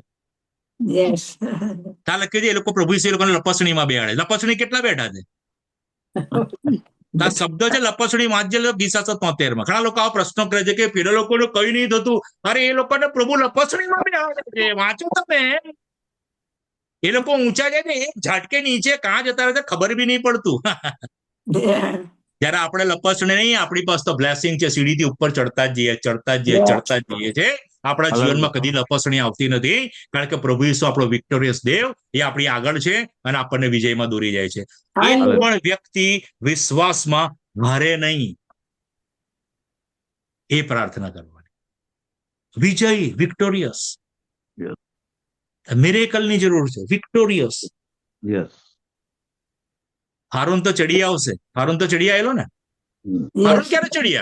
ત્યાં લખ્યું છે એ લોકો પ્રભુ એ લોકોને લપસણીમાં બેહાડે. લપસણી કેટલા બેઠા છે? આ શબ્દ છે લપસણી વાંચજે ગીસા 73 માં. ઘણા લોકો આવા પ્રશ્નો કરે છે કે પેલા લોકોને કઈ નહીં થતું. અરે એ લોકોને પ્રભુ લપસણીમાં બી આવે છે, વાંચો તમે. એ લોકો ઊંચા જાય ને એક ઝાટકે નીચે કાં જતા રહે છે ખબર બી નહીં પડતું. જયારે આપણે લપસણી નહીં, આપણી પાસે તો બ્લેસિંગ છે, સીડીથી ઉપર ચડતા જ જઈએ છે. આપણા જીવનમાં કદી લપસણી આવતી નથી, કારણ કે પ્રભુ ઈસુ આપણો વિક્ટોરિયસ દેવ, એ આપણી આગળ છે અને આપણને વિજયમાં દોરી જાય છે. એક પણ વ્યક્તિ વિશ્વાસમાં હારે નહીં, એ પ્રાર્થના કરવાની. વિજય, વિક્ટોરિયસ, મિરેકલની જરૂર છે. વિક્ટોરિયસ. હારૂન તો ચડી આવશે. હારૂન તો ચડી આવેલો ને. હારૂન ક્યારે ચડી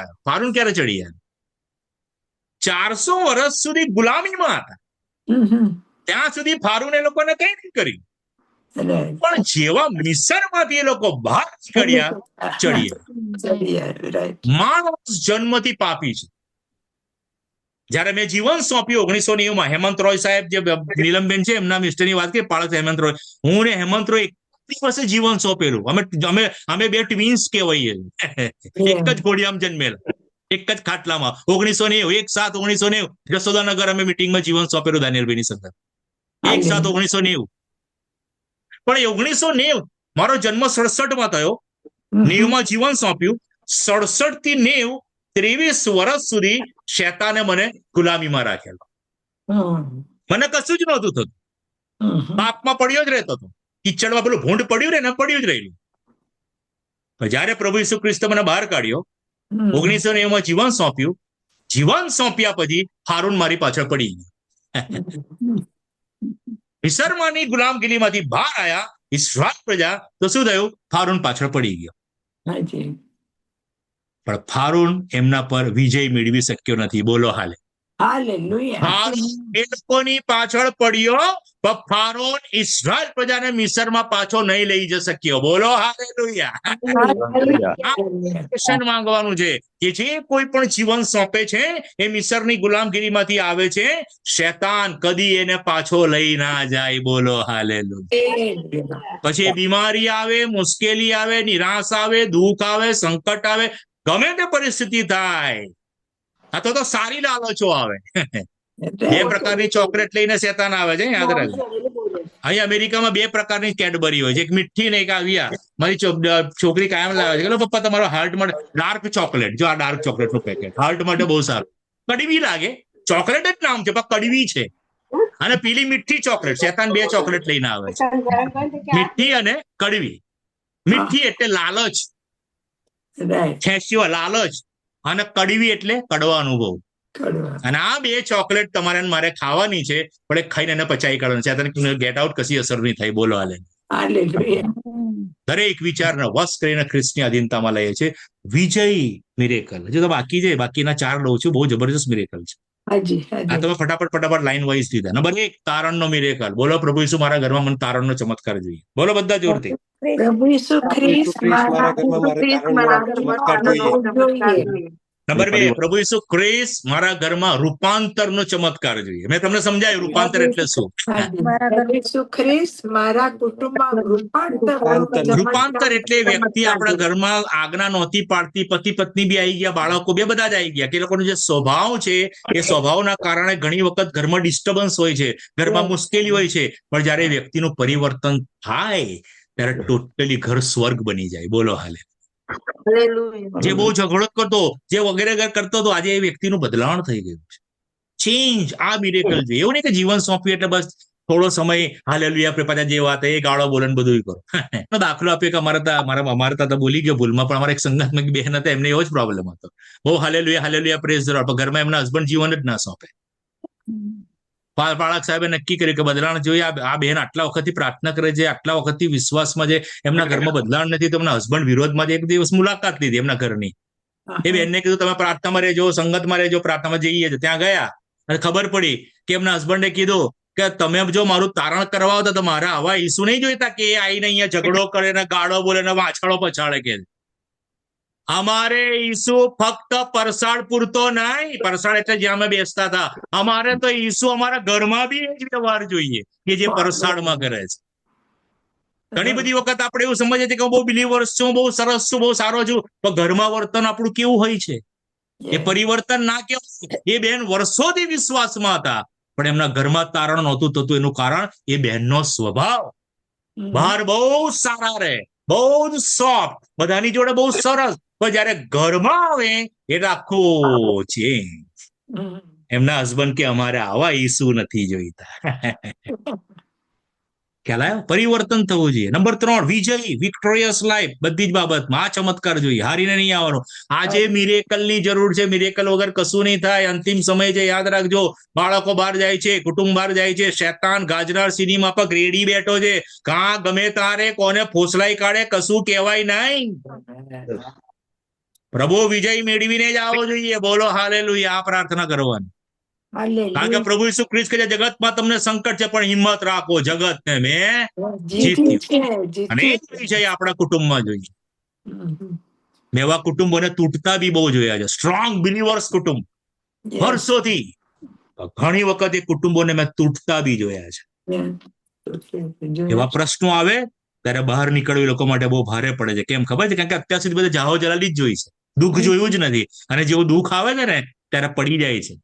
આવ્યો? 400 વર્ષ સુધી ગુલામીમાં હતા. ત્યાં સુધી ફારૂન એ લોકોને કઈ નહીં કર્યું. પણ જેવા મિસરમાંથી એ લોકો બહાર નીકળ્યા, ચડ્યા. માણસ જન્મથી પાપી છે. જયારે મેં જીવન સોંપ્યું 1990 હેમંત રોય સાહેબ, જે નીલમબેન છે એમના મિસ્ટરની વાત કરી, પાળક હેમંત રોય, હું ને હેમંત રોય 21 વર્ષે જીવન સોંપેલું. અમે બે ટ્વિન્સ કહેવાઈએ, એક જ ઘોડિયામાં જન્મેલા, એક જ ખાટલામાં. 1990 જસોદાનગર અમે મિટિંગમાં જીવન સોંપેલું દાનિયેલભાઈની સંગત, 1/7/1990. પણ 1990 મારો જન્મ 67 થયો, 90 માં જીવન સોંપ્યું. 67 થી 90 23 વર્ષ સુધી શેતાને મને ગુલામીમાં રાખેલો. મને કશું જ નહોતું થતું, પાપમાં પડ્યો જ રહેતો હતો. કિચડમાં પેલું ભૂંડ પડ્યું ને પડ્યું જ રહેલું. જયારે પ્રભુ ઈસુ ખ્રિસ્ત મને બહાર કાઢ્યો, 1990 માં જીવન સોંપ્યું. જીવન સોંપ્યા પછી હારૂન મારી પાછળ પડી ગયો. મિસરમાંની ગુલામગીરીમાંથી બહાર આયા ઇસ્રાએલ પ્રજા, તો શું થયું? ફારૂન પાછળ પડી ગયો. પણ ફારૂન એમના પર વિજય મેળવી શક્યો નથી. બોલો હાલે. એ લોકોની પાછળ પડ્યો, પણ ફારૂન ઇસ્રાએલ પ્રજાને મિસરમાં પાછો નહીં લઈ જઈ શક્યો. બોલો હાલેલુયા. માંગવાનું છે કે જે કોઈ પણ જીવન સોંપે છે એ મિસરની ગુલામગીરીમાંથી આવે છે, શેતાન કદી એને પાછો લઈ ના જાય. બોલો હાલેલુયા. પછી બીમારી આવે, મુશ્કેલી આવે, નિરાશ આવે, દુઃખ આવે, સંકટ આવે, ગમે તે પરિસ્થિતિ થાય, આ તો સારી લાલચો આવે. બે પ્રકારની ચોકલેટ લઈને શેતાન આવે છે, યાદ રાખજો. અહીં અમેરિકામાં બે પ્રકારની કેડબરી હોય છે, એક મીઠી ને એક આવ્યા. મારી છોકરી કાયમ લાવે છે, પપ્પા તમારો હાર્ટ માટે ડાર્ક ચોકલેટ, જો આ ડાર્ક ચોકલેટ નું પેકેટ હાર્ટ માટે બહુ સારું. કડવી લાગે, ચોકલેટ જ નામ છે પણ કડવી છે. અને પેલી મીઠી ચોકલેટ, શેતાન બે ચોકલેટ લઈને આવે છે, મીઠી અને કડવી. મીઠી એટલે લાલચ, ખેંચવા લાલચ, અને કડવી એટલે કડવા અનુભવ. અને આ બે ચોકલેટ તમારે મારે ખાવાની છે, પણ ખાઈને એને પચાવી કાઢવાની છે. ગેટ આઉટ કશી અસર નહીં થાય. બોલો હાલે. દરેક વિચારને વશ કરીને ખ્રિસ્તની અધીનતામાં લઈએ છે. વિજય મિરેકલ. હજુ તો બાકી છે, બાકીના 4 લઉં છું. બહુ જબરજસ્ત મિરેકલ છે. આ તમે ફટાફટ લાઈન વાઇઝ લીધા. નંબર 1, તારણનો મિરેકલ. બોલો પ્રભુ ઈસુ મારા ઘરમાં મને તારણનો ચમત્કાર જોઈએ. બોલો બધા જોરથી. પ્રભુ ઈસુ ખ્રિસ્ત મારા ઘરમાં જોઈએ. નંબર 2, પ્રભુ ઈસુ ખ્રિસ્ત મારા ઘરમાં રૂપાંતરનો ચમત્કાર જોઈએ. મેં તમને સમજાયું રૂપાંતર એટલે શું. પ્રભુ ઈસુ ખ્રિસ્ત મારા કુટુંબમાં રૂપાંતર એટલે વ્યક્તિ આપણા ઘરમાં આજ્ઞા નહોતી પાડતી, પતિ પત્ની બી આવી ગયા, બાળકો બે બધા જ આવી ગયા, કે લોકોનો જે સ્વભાવ છે એ સ્વભાવના કારણે ઘણી વખત ઘરમાં ડિસ્ટર્બન્સ હોય છે, ઘરમાં મુશ્કેલી હોય છે. પણ જયારે વ્યક્તિનું પરિવર્તન થાય ત્યારે ટોટલી ઘર સ્વર્ગ બની જાય. બોલો હાલે. જે બહુ ઝઘડો કરતો, જે વગેરે કરતો હતો, આજે એ વ્યક્તિનું બદલાણ થઈ ગયું છે. ચેન્જ. આ મિરેકલ છે. એવું નહીં કે જીવન સોંપ્યું એટલે બસ થોડો સમય હાલેલુયા પાછા જે વાત એ ગાળો બોલે બધું કરો. દાખલો આપ્યો કે અમારે ત્યાં બોલી ગયો ભૂલમાં, પણ અમારા એક સંગાતમાં બહેન હતા, એમને એવો જ પ્રોબ્લેમ હતો. બહુ હાલેલુયા પ્રેઝ ધ લોર્ડ, ઘરમાં એમના હસબન્ડ જીવન જ ના સોંપે. પાળક સાહેબે નક્કી કર્યું કે બદલાણ જોઈએ. આ બહેન આટલા વખતથી પ્રાર્થના કરે છે, આટલા વખતથી વિશ્વાસમાં છે, એમના ઘરમાં બદલાણ નથી, તો એમના હસબન્ડ વિરોધમાં એક દિવસ મુલાકાત લીધી એમના ઘરની. એ બેનને કીધું તમે પ્રાર્થનામાં રહેજો, સંગતમાં રહેજો. પ્રાર્થનામાં જઈએ છીએ, ત્યાં ગયા અને ખબર પડી કે એમના હસબન્ડે કીધું કે તમે જો મારું તારણ કરવા આવતા તો મારા આવા ઈસુ નહીં જોઈતા કે એ આવીને અહીંયા ઝઘડો કરે ને ગાળો બોલે ને વાછાળો પછાડે. કે અમારે ઈસુ ફક્ત પરસાળ પૂરતો નહીં, પરસાળ એટલે જ્યાં અમે બેસતા હતા, અમારે તો ઈસુ અમારા ઘરમાં બી એ જ વ્યવહાર જોઈએ કે જે પરસાળમાં કરે છે. ઘણી બધી વખત આપણે એવું સમજીએ છીએ કે હું બહુ બિલીવર્સ છું, બહુ સરસ છું, બહુ સારો છું, પણ ઘરમાં વર્તન આપણું કેવું હોય છે એ પરિવર્તન ના કહેવાય. એ બેન વર્ષોથી વિશ્વાસમાં હતા, પણ એમના ઘરમાં તારણ નહોતું થતું. એનું કારણ એ બહેનનો સ્વભાવ. બહાર બહુ સારા રહે, બહુ જ સોફ્ટ, બધાની જોડે બહુ સરસ, પણ જયારે ઘરમાં આવે એટલે આખું ચેન્જ. એમના હસબન્ડ કે અમારે આવા ઈસુ નથી જોઈતા. ખ્યાલ આવ્યો? પરિવર્તન થવું જોઈએ. નંબર 3, વિજય, વિક્ટોરિયસ લાઈફ. બધી જ બાબતમાં આ ચમત્કાર જોઈએ, હારીને નહીં આવવાનો. આજે મિરેકલની જરૂર છે. મિરેકલ વગર કશું નહીં થાય. અંતિમ સમય છે, યાદ રાખજો. બાળકો બહાર જાય છે, કુટુંબ બહાર જાય છે, શેતાન ગાજનાર સિનેમા પર રેડી બેઠો છે. કાં ગમે તારે કોને ફોસલાઈ કાઢે કશું કહેવાય નહીં. પ્રભુ વિજય મેળવીને જ આવવો જોઈએ. બોલો હાલેલુયા. આ પ્રાર્થના કરવાની. કારણ કે પ્રભુ ઈસુ ખ્રિસ્ત કે જગતમાં તમને સંકટ છે, પણ હિંમત રાખો, જગતને મેં જીત્યું. અને એ વિષય આપણા કુટુંબમાં જોઈએ. મેં એવા કુટુંબોને તૂટતા બી બહુ જોયા છે. સ્ટ્રોંગ બિલીવર્સ કુટુંબ વર્ષોથી. ઘણી વખત એ કુટુંબોને મેં તૂટતા બી જોયા છે. એવા પ્રશ્નો આવે ત્યારે બહાર નીકળવું એ લોકો માટે બહુ ભારે પડે છે. કેમ ખબર છે? કારણ કે અત્યાર સુધી બધા જાહો જલાલી જ જોઈ છે, દુઃખ જોયું જ નથી. અને જેવું દુઃખ આવે છે ને ત્યારે પડી જાય છે.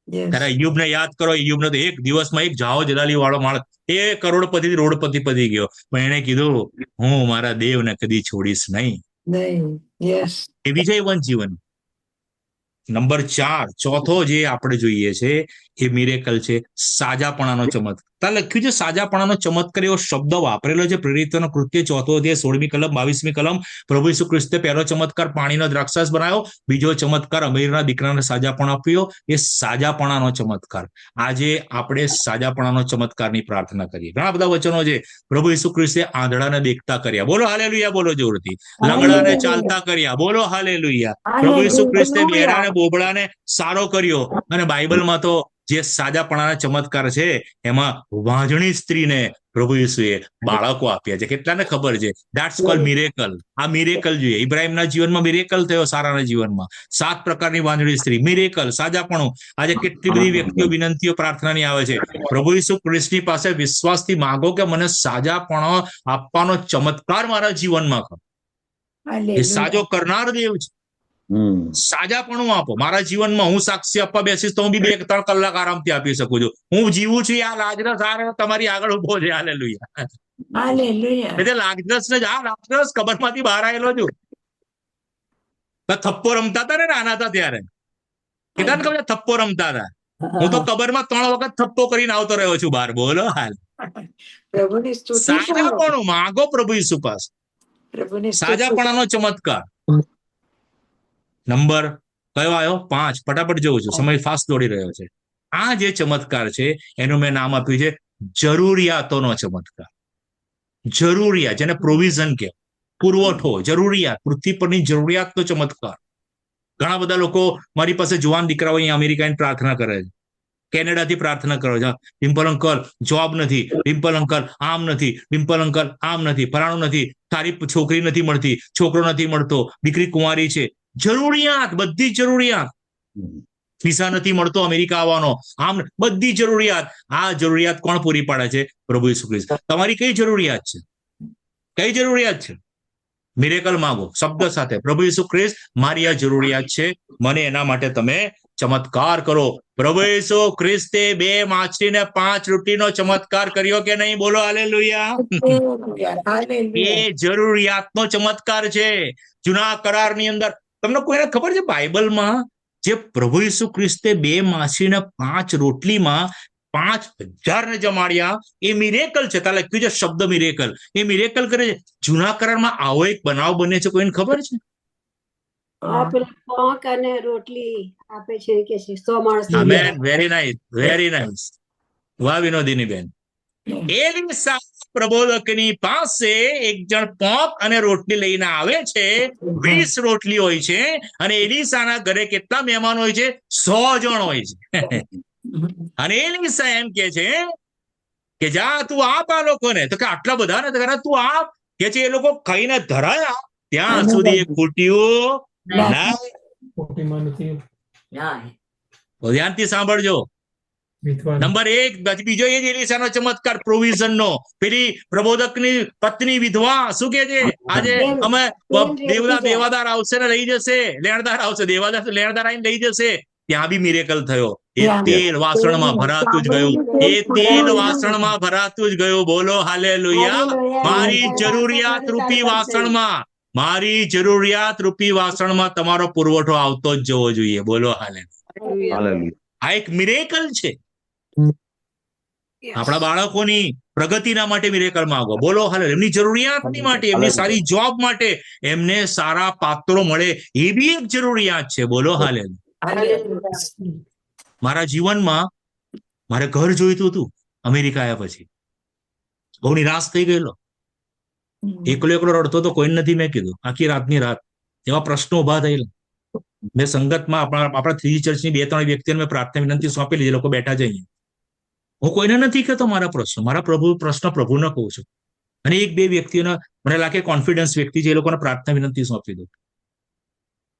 ત્યારે અય્યુબને યાદ કરો. અય્યુબને તો એક દિવસમાં એક જાહો જલાલી વાળો માણસ, એ કરોડપતિ રોડપતિ પતી ગયો, પણ એને કીધું હું મારા દેવને કદી છોડીશ નહીં. એ વિજયવંત જીવન. નંબર 4, ચોથો જે આપણે જોઈએ છે એ મિરેકલ છે સાજાપણાનો ચમત્કાર. લખ્યું છે સાજાપણાનો ચમત્કાર, એવો શબ્દ વાપરેલો છે પ્રેરિતોના કૃત્ય 4 અધ્યાય 16મી કલમ 22મી કલમ. પ્રભુ ઈસુ ખ્રિસ્તે પહેલો ચમત્કાર પાણીનો દ્રાક્ષરસ બનાવ્યો, બીજો ચમત્કાર અમીરના દીકરાને સાજાપણ આપ્યો, એ સાજાપણાનો ચમત્કાર. આજે આપણે સાજાપણાનો ચમત્કારની પ્રાર્થના કરીએ. ઘણા બધા વચનો છે. પ્રભુ ઈસુ ખ્રિસ્તે આંધળાને દેખતા કર્યા, બોલો હાલેલુયા, બોલો જોરથી. લંગડાને ચાલતા કર્યા, બોલો હાલેલુયા. પ્રભુ ઈસુ ખ્રિસ્તે બહેરાને બોબડાને સારો કર્યો. અને બાઇબલમાં તો જે સાજાપણાના ચમત્કાર છે એમાં વાંજણી સ્ત્રીને પ્રભુ ઈસુએ બાળકો આપ્યા છે. કેટલાને ખબર છે? That's called miracle. આ મિરેકલ જોઈએ. ઇબ્રાહિમના જીવનમાં મિરેકલ થયો, સારાના જીવનમાં 7 પ્રકારની વાંજણી સ્ત્રી. મિરેકલ, સાજાપણું. આજે કેટલી બધી વ્યક્તિઓ વિનંતીઓ પ્રાર્થનાની આવે છે. પ્રભુ ઈસુ ખ્રિસ્તની પાસે વિશ્વાસથી માંગો કે મને સાજાપણો આપવાનો ચમત્કાર મારા જીવનમાં કરો. એ સાજો કરનાર દેવ છે. સાજાપણું આપો મારા જીવનમાં. હું સાક્ષી આપવા બેસીશ તો હું બી 2-3 કલાક આરામથી આપી શકું છું. હું જીવું છું. આ લાજરસ તમારી આગળ ઉભો છે. હાલેલુયા. એટલે લાજરસને જ, લાજરસ કબરમાંથી બહાર આવેલો છું. થપ્પો રમતા હતા ને નાના હતા ત્યારે, કેટલા ખબર થપ્પો રમતા હતા. હું તો કબરમાં 3 વખત થપ્પો કરીને આવતો રહ્યો છું બહાર. બોલો હાલ. સાજાપણું માંગો પ્રભુ ઈસુ પાસે. સાજાપણાનો ચમત્કાર. નંબર કયો આવ્યો? 5. ફટાફટ જોઉં છું, સમય ફાસ્ટ દોડી રહ્યો છે. આ જે ચમત્કાર છે એનું મેં નામ આપ્યું છે જરૂરિયાતોનો ચમત્કાર. જરૂરિયાત, જેને પ્રોવિઝન કે પુરવઠો, જરૂરિયાત, પૃથ્વી પરની જરૂરિયાતનો ચમત્કાર. ઘણા બધા લોકો મારી પાસે જુવાન દીકરાઓ અહીંયા અમેરિકાની પ્રાર્થના કરે છે, કેનેડાથી પ્રાર્થના કરે છે. ડિમ્પલ અંકલ જોબ નથી, ડિમ્પલ અંકલ આમ નથી, ડિમ્પલ અંકલ આમ નથી, ફલાણું નથી, તારી છોકરી નથી મળતી, છોકરો નથી મળતો, દીકરી કુંવારી છે. જરૂરિયાત, બધી જરૂરિયાત. વિઝા નથી મળતો અમેરિકા આવવાનો, આમ બધી જરૂરિયાત. આ જરૂરિયાત કોણ પૂરી પાડે છે? પ્રભુ ઈસુ ખ્રિસ્ત. તમારી કઈ જરૂરિયાત છે? કઈ જરૂરિયાત છે? મિરેકલ માંગો શબ્દ સાથે. પ્રભુ ઈસુ ખ્રિસ્ત, મારી આ જરૂરિયાત છે, મને એના માટે તમે ચમત્કાર કરો. પ્રભુ ઈસુ ખ્રિસ્તે 2 માછલી ને 5 રોટીનો ચમત્કાર કર્યો કે નહીં? બોલો હાલેલુયા. એ જરૂરિયાતનો ચમત્કાર છે. જૂના કરારની અંદર તમને કોઈને ખબર છે બાઇબલમાં જે પ્રભુ ઈસુ ખ્રિસ્તે 2 માછલી ને 5 રોટલીમાં 5000 ને જમાડ્યા, એ મિરેકલ છે. ત્યાં લખ્યું છે શબ્દ મિરેકલ. એ મિરેકલ કરે છે. જૂના કરારમાં આવો એક બનાવ બને છે, કોઈને ખબર છે? રોટલી આપે છે કે 100 માણસ. Amen. Very nice, very nice. વાહ વિનોદીની બેન. એલીસા પ્રબોધકની પાસે એક જણ પોંક અને રોટલી લઈને આવે છે. 20 રોટલી હોય છે. અને એલીસાના ઘરે કેટલા મહેમાન હોય છે? 100 જણ હોય છે. અને એલીસા એમ કે છે કે જા તું આપ આ લોકોને. તો કે આટલા બધા ને? તું આપ કે છે. એ લોકો ખાઈને ધરાયા ત્યાં સુધી એ ખૂટ્યું ધ્યાનથી સાંભળજો. નંબર 1. બીજો એ જ એલીશાનો ચમત્કાર પ્રોવિઝનનો. પેલી પ્રબોધકની પત્ની વિધવા શું કે છે, આજે અમે દેવાદાર આવશે ને લઈ જશે, લેણદાર આવશે, લેણદાર આવીને લઈ જશે. ત્યાં બી મિરેકલ થયો. એ તેલ વાસણમાં ભરાતું જ ગયું. એ તેલ વાસણમાં ભરાતું જ ગયું. બોલો હાલેલુયા. મારી જરૂરિયાત રૂપી વાસણમાં, મારી જરૂરિયાત રૂપી વાસણમાં તમારો પુરવઠો આવતો જ જવો જોઈએ. બોલો હાલેલુયા. આ એક મિરેકલ છે. આપણા બાળકોની પ્રગતિના માટે મિરેકલ માંગો. બોલો હાલે. એમની જરૂરિયાતની માટે, એમની સારી જોબ માટે, એમને સારા પાત્રો મળે, એ બી એક જરૂરિયાત છે. બોલો હાલે. મારા જીવનમાં મારે ઘર જોઈતું હતું અમેરિકા આવ્યા પછી. બહુ નિરાશ થઈ ગયેલો. એકલો રડતો તો કોઈ નથી. મેં કીધું આખી રાતની રાત એવા પ્રશ્નો ઉભા થયેલા. મેં સંગતમાં આપણા 3G ચર્ચની 2-3 વ્યક્તિઓને મેં પ્રાર્થના વિનંતી સોંપેલી. જે લોકો બેઠા છે અહીંયા. હું કોઈને નથી કહેતો મારા પ્રશ્ન, મારા પ્રશ્ન પ્રભુને કહું છું. અને 1-2 વ્યક્તિઓને મને લાગે કોન્ફિડન્સ વ્યક્તિ છે, એ લોકોને પ્રાર્થના વિનંતી સોંપી દઉં.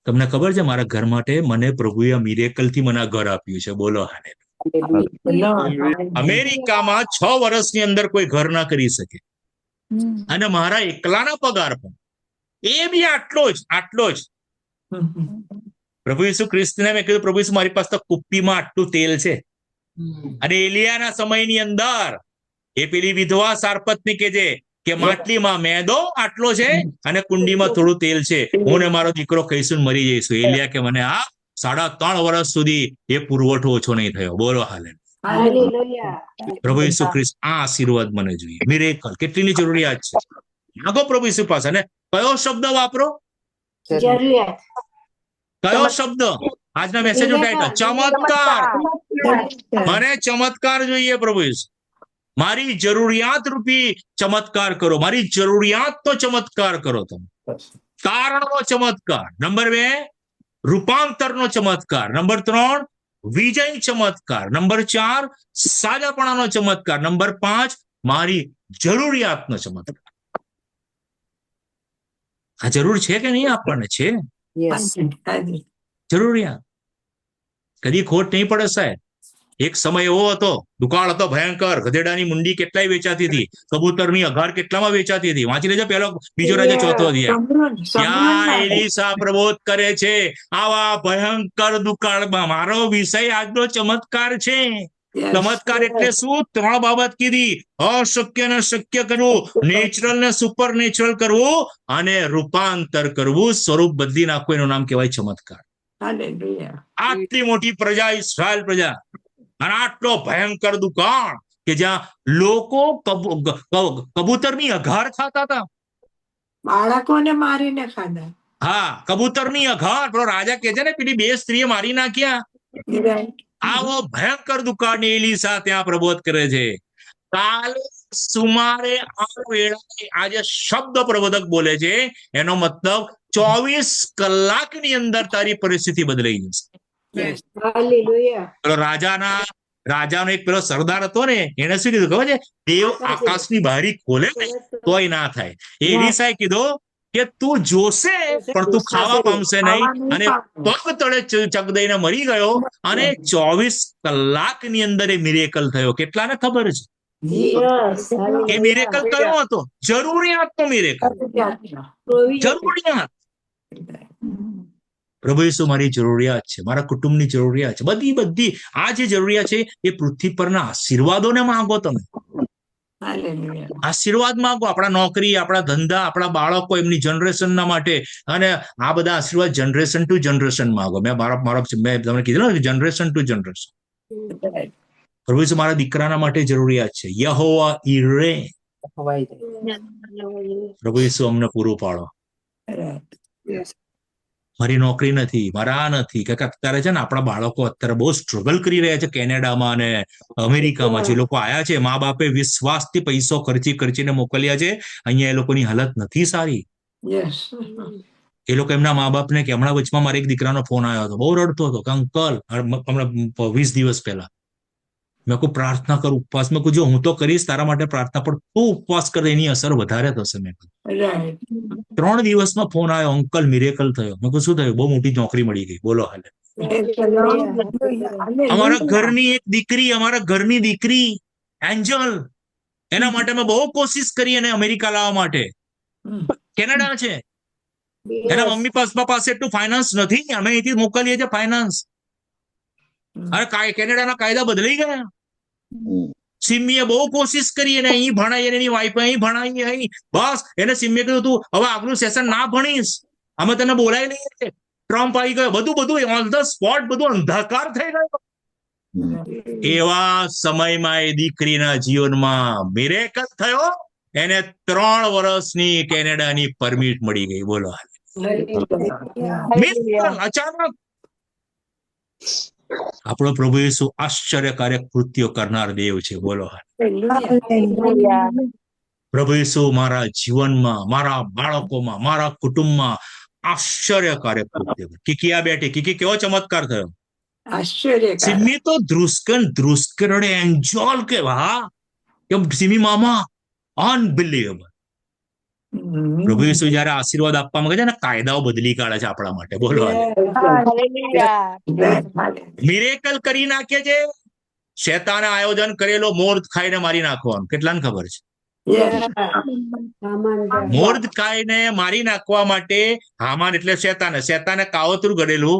તમને ખબર છે મારા ઘર માટે મને પ્રભુએ મિરેકલ થી મને આ ઘર આપ્યું છે. બોલો હાલે. અમેરિકામાં 6 વર્ષની અંદર કોઈ ઘર ના કરી શકે. અને મારા એકલાના પગાર પણ એ બી આટલો જ. પ્રભુ ઈસુ ખ્રિસ્તને મેં કીધું, પ્રભુ ઈસુ મારી પાસે તો કુપ્પીમાં આટલું તેલ છે. અને એલિયાના સમયની અંદર એ પેલી વિધવા સારપત્ની કે છે કે માટલીમાં મેદો આટલો છે અને કુંડીમાં થોડું તેલ છે, હું ને મારો દીકરો કહીશું મરી જઈશું. એલિયા કે મને આ 3.5 વર્ષ સુધી એ પુરવઠો ઓછો નહીં થયો. બોલો હાલે. પ્રભુ ઈસુ ખ્રિસ્ત આ આશીર્વાદ મને જોઈએ. મિરેકલ કેટલીની જરૂરિયાત છે. માગો પ્રભુ ઈસુ પાસે. અને કયો શબ્દ વાપરો? જરૂરિયાત. કયો શબ્દ? આજના મેસેજ નું ટાઇટલ ચમત્કાર. મને ચમત્કાર જોઈએ પ્રભુ ઈસુ. મારી જરૂરિયાત રૂપી ચમત્કાર કરો. મારી જરૂરિયાત તો ચમત્કાર કરો તમે. તારણનો ચમત્કાર. નંબર 2 રૂપાંતરનો ચમત્કાર. નંબર 3 વિજય ચમત્કાર. નંબર 4 સાજાપણાનો ચમત્કાર. નંબર 5 મારી જરૂરિયાતનો ચમત્કાર. આ જરૂર છે કે નહીં? આપણને છે જરૂરિયાત. કદી ખોટ નહીં પડે સાહેબ. એક સમય એવો હતો, દુકાળ હતો ભયંકર. ગધેડાની મુંડી કેટલાય વેચાતી હતી. કબૂતરની અઘાર કેટલામાં વેચાતી હતી. વાંચી લેજો પહેલો બીજો રાજા 4થો અધ્યાય. ત્યાં એલીશા પ્રબોધ કરે છે આવા ભયંકર દુકાળમાં. મારો વિષય આજનો ચમત્કાર છે. ચમત્કાર એટલે શું? 3 બાબત કીધી. અશક્ય ને શક્ય કરવું, નેચરલ ને સુપર નેચરલ કરવું, અને રૂપાંતર કરવું, સ્વરૂપ બદલી નાખવું. એનું નામ કહેવાય ચમત્કાર. આટલી મોટી પ્રજા, ઇસ્રાયલ પ્રજા, અને આટલો ભયંકર દુકાળ કે જ્યાં લોકો કબૂતરની અઘાર ખાતા હતા. બાળકોને મારીને ખાધા. હા, કબૂતરની અઘાર. પેલો રાજા કે છે ને પેલી 2 સ્ત્રીએ મારી નાખ્યા. આવો ભયંકર દુકાળ ને એલીશા ત્યાં પ્રબોધ કરે છે. કાલે સુમારે આ વેળાએ આ જે શબ્દ પ્રબોધક બોલે છે એનો મતલબ 24 કલાકની અંદર તારી પરિસ્થિતિ બદલાઈ જશે. પેલો રાજાનો એક પેલો સરદાર હતો ને, એને શું કીધું ખબર છે? દેવ આકાશની બારી ખોલે તોય ના થાય. એલીશાએ કીધું કે તું જોશે પણ તું ખાવા પામશે નહીં. અને પગ તળે ચક દઈને મરી ગયો. અને 24 કલાકની અંદર એ મિરેકલ થયો. કેટલાને ખબર છે એ મિરેકલ કયો હતો? જરૂરિયાતનો મિરેકલ. જરૂરિયાત. પ્રભુ ઈસુ મારી જરૂરિયાત છે, મારા કુટુંબની જરૂરિયાત છે, બધી આ જે જરૂરિયાત છે એ પૃથ્વી પરના આશીર્વાદોને માંગો. તમે આશીર્વાદ માંગો. આપણા નોકરી, આપણા ધંધા, આપણા બાળકો, એમની જનરેશનના માટે. અને આ બધા આશીર્વાદ જનરેશન ટુ જનરેશન માંગો. મેં તમને કીધું ને, જનરેશન ટુ જનરેશન. પ્રભુ ઈસુ મારા દીકરાના માટે જરૂરિયાત છે. યહોવા ઈરે. પ્રભુ ઈસુ અમને પૂરું પાડો. મારી નોકરી નથી, મારા આ નથી. કે અત્યારે છે ને આપણા બાળકો અત્યારે બહુ સ્ટ્રગલ કરી રહ્યા છે કેનેડામાં અને અમેરિકામાં. જે લોકો આયા છે, મા બાપે વિશ્વાસથી પૈસો ખર્ચીને મોકલ્યા છે. અહીંયા એ લોકોની હાલત નથી સારી. એ લોકો એમના મા બાપને કે હમણાં વચમાં મારા એક દીકરાનો ફોન આવ્યો હતો, બહુ રડતો હતો કે અંકલ, હમણાં 20 દિવસ પહેલા મેં કહું પ્રાર્થના કર, ઉપવાસ. મેં કહું જો હું તો કરીશ તારા માટે પ્રાર્થના, પણ તું ઉપવાસ કરે એની અસર વધારે થશે. મેં કહ્યું રાઈટ 3 દિવસમાં ફોન આવ્યો, અંકલ મિરેકલ થયો. મેં કહું શું થયું? બહુ મોટી નોકરી મળી ગઈ. બોલો હાલે. અમારા ઘરની દીકરી એન્જલ, એના માટે મેં બહુ કોશિશ કરી એને અમેરિકા લાવવા માટે. કેનેડા છે, એના મમ્મી પપ્પા પાસે એટલું ફાઇનાન્સ નથી, અમે અહીંથી મોકલીએ છીએ ફાઇનાન્સ. અરે કેનેડાના કાયદા બદલાઈ ગયા. સિમ્મીએ બહુ કોશિશ કરી એને અહીં ભણાવી, એની વાઈફ અહીં ભણાવી, અહીં બસ એને સિમ્મીએ કહ્યું તું હવે આગલું સેશન ના ભણીશ, અમે તને બોલાવી લઈએ. ટ્રમ્પ આવી ગયો, બધું ઓન ધ સ્પોટ બધું અંધકાર થઈ ગયો. એવા સમયમાં એ દીકરીના જીવનમાં મિરેકલ થયો. એને 3 વર્ષની કેનેડાની પરમિટ મળી ગઈ. બોલો મિરેકલ, અચાનક. આપણો પ્રભુ યેસુ આશ્ચર્યકારક કૃત્યો કરનાર દેવ છે. બોલો પ્રભુ યેસુ મારા જીવનમાં, મારા બાળકોમાં, મારા કુટુંબમાં આશ્ચર્યકારક કૃત્ય. કીકી આ બેઠી. કીકી કેવો ચમત્કાર થયો. આશ્ચર્ય. સિમ્મી તો ધ્રુસ્કરડે એન્જોલ કે વાહ, કે સિમ્મી મામા અનબિલીવેબલ. પ્રભુ યેસુ જયારે આશીર્વાદ આપવા માંગે છે ને, કાયદાઓ બદલી કાઢે છે આપણા માટે. બોલો મિરેકલ કરી નાખે છે. શેતાને આયોજન કરેલો મોર ખાઈને મારી નાખવાનું, કેટલાને ખબર છે? મોર્દકાઈને મારી નાખવા માટે હામાન એટલે શેતાને કાવતરું ઘડેલું.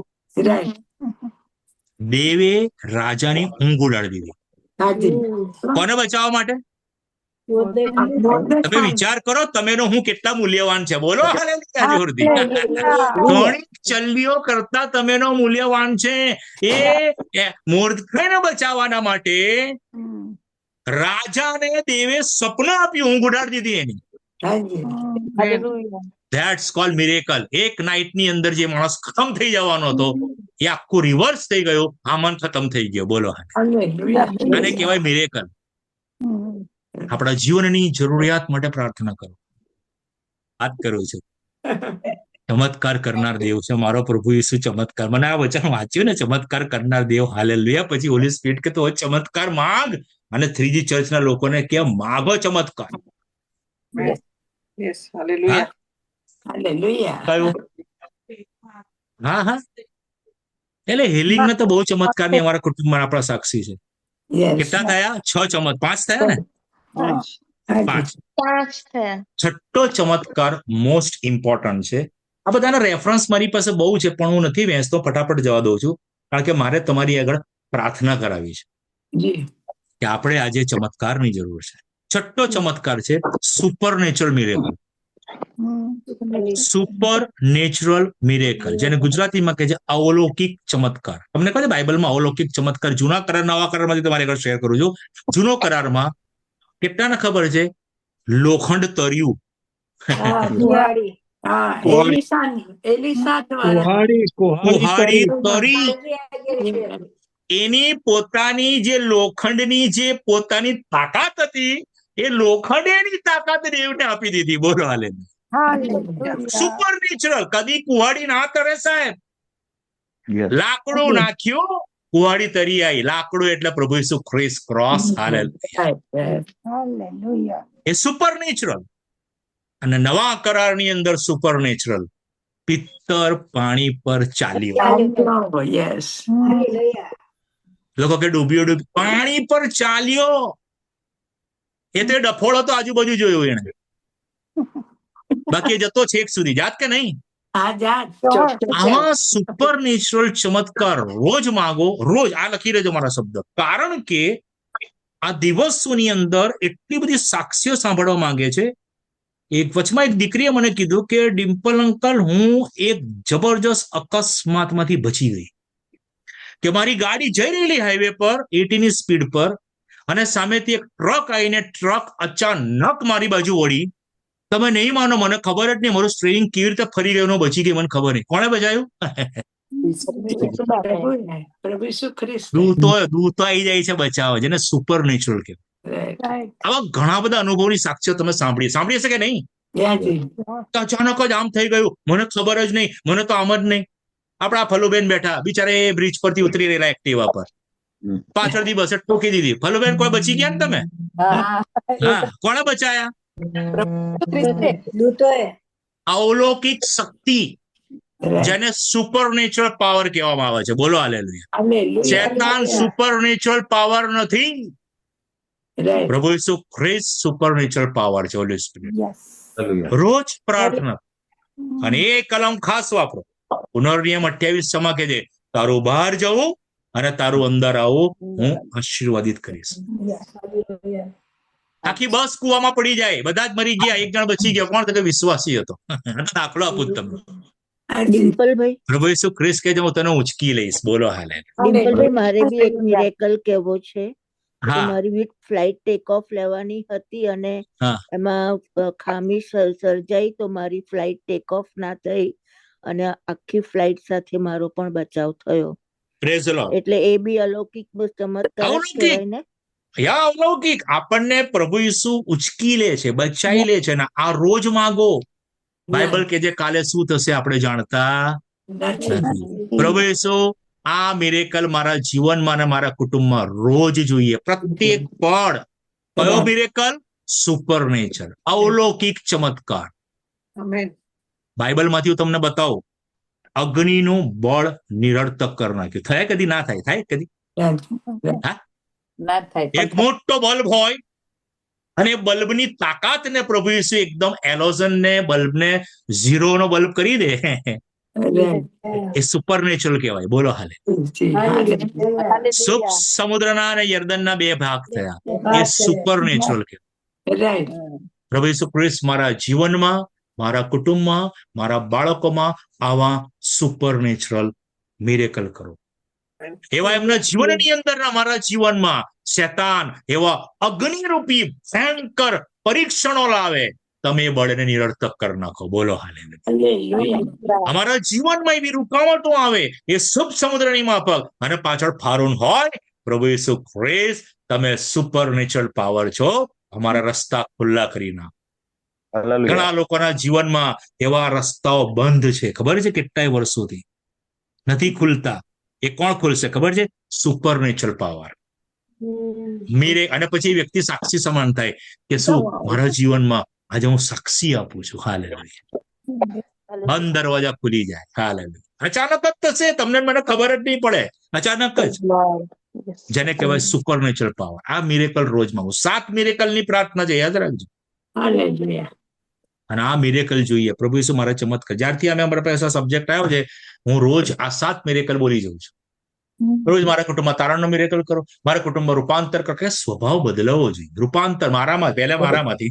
દેવે રાજાની ઊંઘ ઉડાડી દીધી. કોને બચાવવા માટે? તમે વિચાર કરો, તમેનો હું કેટલા મૂલ્યવાન છે. બોલો ઘણી ચલ્લીઓ કરતા તમેનો મૂલ્યવાન છે. એ મોર્દકાઈને બચાવવાના માટે રાજાને દેવે સપના આપ્યું, ઊંઘ ઉડાડી દીધી એની. That's called miracle. એક નાઇટ ની અંદર જે માણસ ખતમ થઈ જવાનો હતો એ આખું રિવર્સ થઈ ગયો. હામાન ખતમ થઈ ગયો. બોલો આને કહેવાય મિરેકલ. આપણા જીવનની જરૂરિયાત માટે પ્રાર્થના કરો. વાત કરું છું, ચમત્કાર કરનાર દેવ છે મારો પ્રભુ યેસુ. ચમત્કાર, મને આ વચન વાંચ્યું ને, ચમત્કાર કરનાર દેવ. હાલેલુયા. પછી હોલી સ્પિરિટ કે તો ચમત્કાર માંગ, અને 3G ચર્ચના લોકોને કે માગો ચમત્કાર. હા એટલે હિલિંગ ને તો બહુ ચમત્કાર ની અમારા કુટુંબમાં આપણા સાક્ષી છે. કેટલા થયા? 6 5 થયા ને? 5. છઠ્ઠો ચમત્કાર મોસ્ટ ઇમ્પોર્ટન્ટ છે. આ બધાના રેફરન્સ મારી પાસે બહુ છે, પણ હું નથી વેચતો, ફટાફટ જવા દઉં છું, કારણ કે મારે તમારી આગળ પ્રાર્થના કરાવી છે કે આપણે આજે ચમત્કારની જરૂર છે. છઠ્ઠો ચમત્કાર છે super natural miracle. Super natural miracle, જેને ગુજરાતીમાં કહે છે અવલૌકિક ચમત્કાર. તમને કહે છે બાઇબલમાં અવલૌકિક ચમત્કાર. જૂના કરાર, નવા કરારમાંથી તમારી આગળ શેર કરું છું. જૂનો કરારમાં કેટલાને ખબર છે? લોખંડ તર્યું, કુહાડી તરી, એની પોતાની જે લોખંડની જે પોતાની તાકાત હતી, એ લોખંડ એની તાકાત દેવને આપી દીધી. બોલો હાલે. Super natural. કદી કુહાડી ના તરે સાહેબ. લાકડું નાખ્યું, કુહાડી તરી આવી. લાકડું એટલે પ્રભુ યેસુ ખ્રિસ્ત ક્રોસ. હાલેલુયા. એ સુપર નેચરલ. અને નવા કરારની અંદર સુપર નેચરલ પિત્તર પાણી પર ચાલ્યો. લોકો કે ડૂબ્યો પાણી પર ચાલ્યો. એ તો ડફોળો તો આજુબાજુ જોયું એને, બાકી જતો છેક સુધી. જાત કે નહીં? આમાં સુપર નેચરલ ચમત્કાર રોજ માગો. રોજ આ લખી લેજો મારા શબ્દ, કારણ કે આ દિવસોની અંદર એટલી બધી સાક્ષીઓ સાંભળવા માંગે છે. એક વચમાં એક દીકરીએ મને કીધું કે ડિમ્પલ અંકલ, હું એક જબરજસ્ત અકસ્માતમાંથી બચી ગઈ. કે મારી ગાડી જઈ રહેલી હાઈવે પર 80 ની સ્પીડ પર, અને સામેથી એક ટ્રક આવીને ટ્રક અચાનક મારી બાજુ વળી. તમે નહીં માનો, મને ખબર જ નહીં મારું સ્ટીયરિંગ કેવી રીતે ફરી ગયું, બચી ગઈ, મને ખબર નહીં. કોણે બચાવ્યું? દૂતો આવી જાય છે બચાવવા, જેને સુપર નેચરલ કહેવાય. આવા ઘણા બધા અનુભવની સાક્ષીઓ તમે સાંભળી હશે કે નહીં? અચાનક જ આમ થઈ ગયું, મને ખબર જ નહીં, મને તો આમ જ નહીં. આપણા ફલુબેન બેઠા બિચારે બ્રિજ પરથી ઉતરી રહેલા એક્ટિવા પર, પાછળથી બસે ઠોકી દીધી. ફલુબેન કોઈ બચી ગયા ને તમે? હા. હા, કોણે બચાયા? દૂતોએ. અલૌકિક શક્તિ, જેને સુપરનેચરલ પાવર કહેવામાં આવે છે. બોલો હાલેલુયા. Hallelujah. શેતાન સુપરનેચરલ પાવર નથી. Right. પ્રભુ ઈસુ ખ્રિસ્ત સુપરનેચરલ પાવર છે. હોલી સ્પિરિટ. યસ રોજ પ્રાર્થના, અને એ કલમ ખાસ વાપરો. પુનર્નિયમ 28 માં કહે છે, તારું બહાર જવું અને તારું અંદર આવું હું આશીર્વાદિત કરીશ. આખી બસ કુવામાં પડી જાય, બધા જ મરી ગયા, એક જણ બચી ગયો. કોણ? તો કે વિશ્વાસી હતો. દાખલો આપું તમને. ડિમ્પલભાઈ, પ્રભુ ઈસુ ખ્રિસ્ત કહે છે, હું તને ઉંચકી લઈશ. બોલો હાલે. ડિમ્પલભાઈ, મારે બી એક મિરેકલ કેવો છે કે હા મારી બી ફ્લાઇટ ટેક ઓફ લેવાની હતી અને હા. એમાં ખામી સર્જાઈ, તો મારી ફ્લાઇટ ટેક ઓફ ના થઈ અને આખી ફ્લાઇટ સાથે મારો પણ બચાવ થયો. Praise the lord. એટલે એ બી અલૌકિક ચમત્કાર જ અલૌકિક. કહેવાય ને. યા અલૌકિક. આપણને પ્રભુ ઈસુ ઉચકી લે છે, બચાઈ લે છે, ને આ રોજ માગો. બાઇબલ કે જે કાલે શું થશે આપણે જાણતા નથી. પ્રભુ ઈસુ આ મિરેકલ મારા જીવનમાં અને મારા કુટુંબમાં રોજ જોઈએ, પ્રત્યેક પળ. કયો મિરેકલ? સુપરનેચર, અલૌકિક ચમત્કાર. Amen. બાઇબલમાંથી હું તમને બતાવું. અગ્નિનું બળ નિરર્થક કરી નાખ્યું. થાય કદી? ના થાય. થાય કદી? ના થાય. એક મોટો બલ્બ હોય અને બલ્બની તાકાતને પ્રભુ ઈસુ એકદમ એલોઝન ને બલ્બને ઝીરો નો બલ્બ કરી દે. એ સુપરનેચરલ કહેવાય. બોલો હાલે. સુપ સમુદ્રના અને યર્દનના 2 ભાગ થયા. એ સુપરનેચરલ કહેવાય. Right. પ્રભુ ઈસુ ખ્રિસ્ત મારા જીવનમાં, મારા કુટુંબમાં, મારા બાળકોમાં આવા સુપરનેચરલ મિરેકલ કરો. એવા એમના જીવનની અંદરના મારા જીવનમાં શેતાન એવા અગ્નિરૂપી ભયંકર પરીક્ષણો લાવે, તમે એ બળને નિરર્થક કરી નાખો. બોલો હાલે. Hallelujah. અમારા જીવનમાં એવી રૂકાવટો આવે, એ શુભ સમુદ્રની માફક, અને પાછળ ફારૂન હોય. પ્રભુ ઈસુ ખ્રિસ્ત, તમે સુપરનેચરલ પાવર છો, અમારા રસ્તા ખુલ્લા કરી નાખો. ઘણા લોકોના જીવનમાં એવા રસ્તાઓ બંધ છે, ખબર છે? કેટલાય વર્ષોથી નથી ખુલતા. એ કોણ ખોલશે ખબર છે? Supernatural power. અને પછી એ વ્યક્તિ સાક્ષી સમાન થાય કે શું મારા જીવનમાં આજે હું સાક્ષી આપું છું. હાલેલુયા. બંધ દરવાજા ખુલી જાય. હાલેલુયા. અચાનક જ થશે, તમને મને ખબર જ નહીં પડે. અચાનક જ. જેને કહેવાય સુપરનેચરલ પાવર. આ મિરેકલ રોજ માંગો. 7 મિરેકલની પ્રાર્થના છે, યાદ રાખજો. Hallelujah. અને આ મિરેકલ જોઈએ. પ્રભુ ઈસુ મારા ચમત્કાર. જ્યારથી અમારા પાસે સબ્જેક્ટ આવ્યો છે, હું રોજ આ 7 મિરેકલ બોલી જાઉં છું. રોજ મારા કુટુંબમાં તારણનો મિરેકલ કરો, મારા કુટુંબમાં રૂપાંતર કરો. કે સ્વભાવ બદલાવો જોઈએ. રૂપાંતર પહેલા મારામાંથી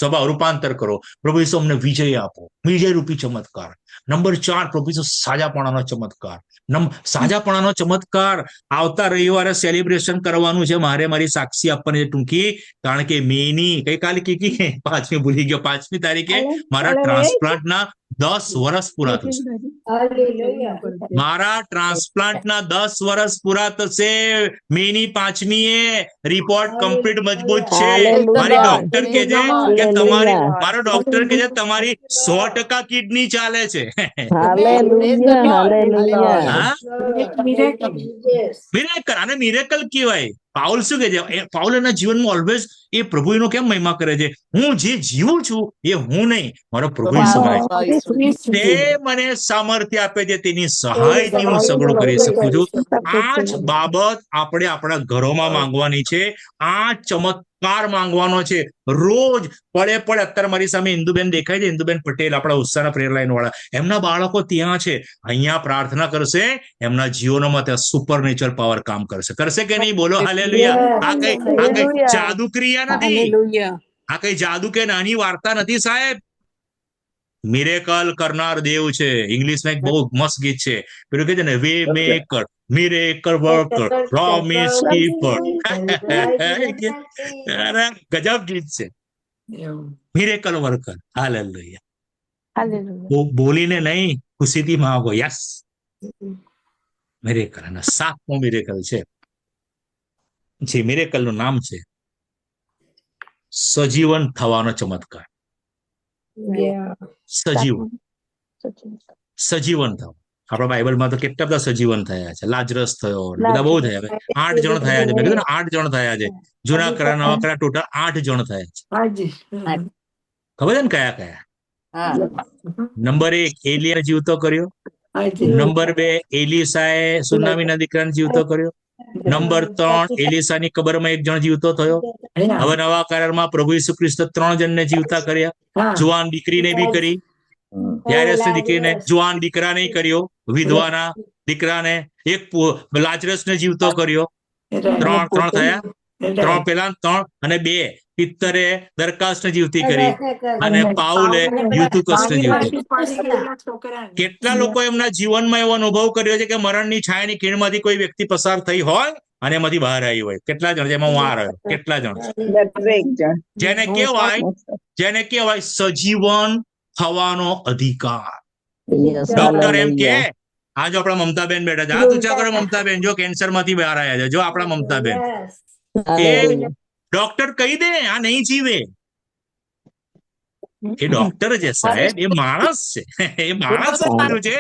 સ્વભાવ રૂપાંતર કરો. પ્રભુ ઈસુ અમને વિજય આપો, વિજય રૂપી ચમત્કાર. નંબર 4, પ્રભુ ઈસુ સાજાપણાનો ચમત્કાર. સાજાપણાનો ચમત્કાર આવતા રવિવારે સેલિબ્રેશન કરવાનું છે મારે. મારી સાક્ષી આપવાની છે ટૂંકી, કારણ કે મેની ગઈકાલે કીધી 5મી ભૂલી ગયો. 5મી તારીખે મારા ટ્રાન્સપ્લાન્ટના 10 વર્ષ પૂરા થશે. મારા ટ્રાન્સપ્લાન્ટના 10 વર્ષ પૂરા થશે. મેની 5મીએ. રિપોર્ટ કમ્પ્લીટ મજબૂત છે. મારી ડોક્ટર કે છે કે તમારી, મારો ડોક્ટર કે છે તમારી 100% કિડની ચાલે છે. મિરેકલ. આને મિરેકલ કહેવાય. પાઉલ શું કહે છે? પાઉલ એના જીવનમાં ઓલવેઝ એ પ્રભુ એનો કેમ મહિમા કરે છે? હું જે જીવું છું એ હું નહીં, મારો પ્રભુ તે મને સામર્થ્ય આપે છે, તેની સહાયથી હું સગળું કરી શકું છું. આ જ બાબત આપણે આપણા ઘરોમાં માંગવાની છે. આ ચમત્કાર માંગવાનો છે રોજ. પડે અત્યારે મારી સામે ઇન્દુબેન દેખાય છે, ઇન્દુબેન પટેલ, આપણા ઉત્સાહના પ્રેયર લાઈન વાળા. એમના બાળકો ત્યાં છે, અહીંયા પ્રાર્થના કરશે, એમના જીવનોમાં ત્યાં સુપરનેચરલ પાવર કામ કરશે કે નહીં? બોલો હાલેલુયા. આ કઈ જાદુ ક્રિયા નથી. આ કઈ જાદુ કે નાની વાર્તા નથી સાહેબ. મિરેકલ કરનાર દેવ છે. ઇંગ્લિશમાં એક બહુ મસ્ત ગીત છે, પેલું કહે છે ને, way maker, miracle worker, promise keeper. ગજબ ગીત છે. Miracle worker. હાલેલુયા. બોલીને નહીં, ખુશીથી માંગો. Yes, miracle. અને 7મો મિરેકલ છે, જે મિરેકલ નું નામ છે સજીવન થવાનો ચમત્કાર. સજીવન થવા. આપણા બાઇબલમાં તો કેટલા બધા સજીવન થયા છે. લાજરસ થયો, બધા બહુ થયા. 8 જણ થયા છે. મેં કીધું ને 8 જણ થયા છે. જૂના કરા નવા કરા ટોટલ 8 જણ થયા છે. હાજી. ખબર છે ને કયા કયા? નંબર 1 એલિયા જીવતો કર્યો. હાજી. નંબર 2 એલિસાએ સુનામીના દીકરાને જીવતો કર્યો. નંબર 3 એલિસાની કબરમાં એક જણ જીવતો થયો. હવે નવા કરારમાં પ્રભુ ઈસુ ખ્રિસ્ત 3 જણને જીવતા કર્યા. હા. જુવાન દીકરીને બી કરી, યાયરસની દીકરીને, જુવાન દીકરાને કર્યો, વિધવાના દીકરાને, એક લાજરસને જીવતો કર્યો. 3 થયા. 3 પેલા 3 અને 2 પિત્તરે દરખાસ્તને જીવતી કરી અને પાઉલે યુતુકસને જીવતી. કેટલા લોકો એમના જીવનમાં એવો અનુભવ કર્યો છે કે મરણની છાયાની ખીણમાંથી કોઈ વ્યક્તિ પસાર થઈ હોય અને એમાંથી બહાર આવી હોય? કેટલા જણ? જેમાં હું આ રહ્યો. કેટલા જણ? જેને કહેવાય સજીવન થવાનો અધિકાર. ડોક્ટર એમ કે આ જો આપણા મમતાબેન બેઠા છે, આ તું ચા કરો મમતાબેન, જો કેન્સર માંથી બહાર આવ્યા છે, જો આપણા મમતાબેન. એ ડોક્ટર કહી દે આ નહીં જીવે. એ ડોક્ટર છે સાહેબ, એ માણસ છે. એ માણસ છે.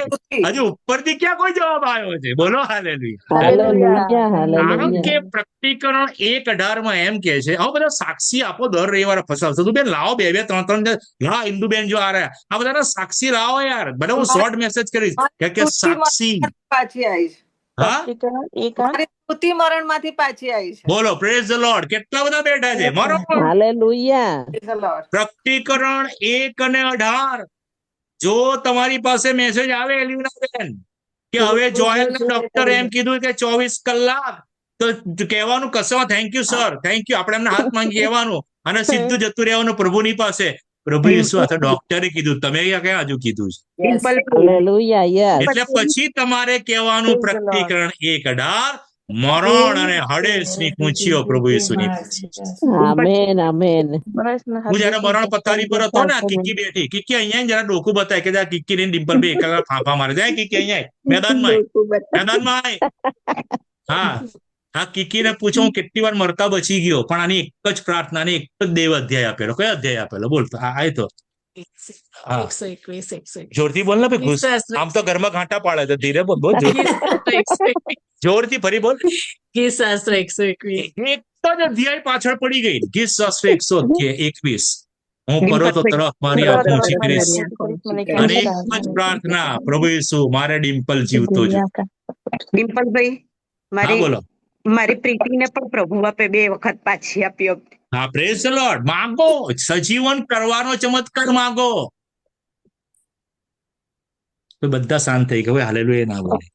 હજુ ઉપરથી ક્યાં કોઈ જવાબ આવ્યો છે? બોલો હાલેલુયા. કારણ કે પ્રકટીકરણ 1:18 એમ કે છે, આવો બધા સાક્ષી આપો. દર રવિવારે ફસાવશો તું બેન, લાવો 2-2 3-3 હા ઇન્દુબેન જો આ રહ્યા, આ બધાના સાક્ષી લાવો યાર. બધા હું શોર્ટ મેસેજ કરીશ કે સાક્ષી પાછી આવી છે. હા મારી સ્તુતિ મરણ માંથી પાછી આવી છે. બોલો પ્રેઝ ધ લોર્ડ. કેટલા બધા બેઠા છે. મારો Praise the Lord. પ્રકટીકરણ 1:18 જો તમારી પાસે મેસેજ આવે એલિનાબેન કે હવે જોયેલના ડોક્ટર એમ કીધું કે 24 કલાક, તો કહેવાનું કશો thank you sir, thank you. આપણે એમના હાથ માંગી કહેવાનું અને સીધું જતું રહેવાનું પ્રભુની પાસે. પ્રભુ ઈસુ અથવા ડોક્ટરે કીધું, તમે ક્યાં હજુ કીધું છે? એટલે પછી તમારે કહેવાનું પ્રકટીકરણ 1:18 મરણ અને હડેસની કૂંચીઓ પ્રભુ ઈસુની પાસે. Amen amen. હું જયારે મરણ પથારી પર હતો ને, કિક્કી બેઠી. કિક્કી અહીંયા જરા ડોકું બતાય કે કિક્કી ની ડિમ્પલ બે એક ફાંફા મારે જાય. કિક્કી અહીંયા મેદાનમાં હા હા. કિક્કીને પૂછો હું કેટલી વાર મરતા બચી ગયો, પણ આની એક જ પ્રાર્થના ને એક જ દેવ અધ્યાય આપેલો. કયો અધ્યાય આપેલો? બોલતો આ તો જોરથી બોલ ને ભાઈ. આમ તો ઘરમાં ઘાંટા પાડે છે. ધીરે બોલ, બોલ જોરથી. ફરી બોલ. ગીતશાસ્ત્ર 121. એક જ અધ્યાય પાછળ પડી ગઈ. ગીતશાસ્ત્ર 121. હું પર્વતો તરફ મારી આંખો ઊંચી કરીશ અને એક જ પ્રાર્થના, પ્રભુ ઈસુ મારે ડિમ્પલ જીવતો છે. ડિમ્પલભાઈ, હા બોલો. મારી પ્રીતિને પણ પ્રભુ આપે 2 વખત પાછી આપ્યો. હા પ્રેઝ ધ લોર્ડ. માંગો સજીવન કરવાનો ચમત્કાર માંગો. તો બધા શાંત થઈ ગયા. હાલેલુયા ના બોલે.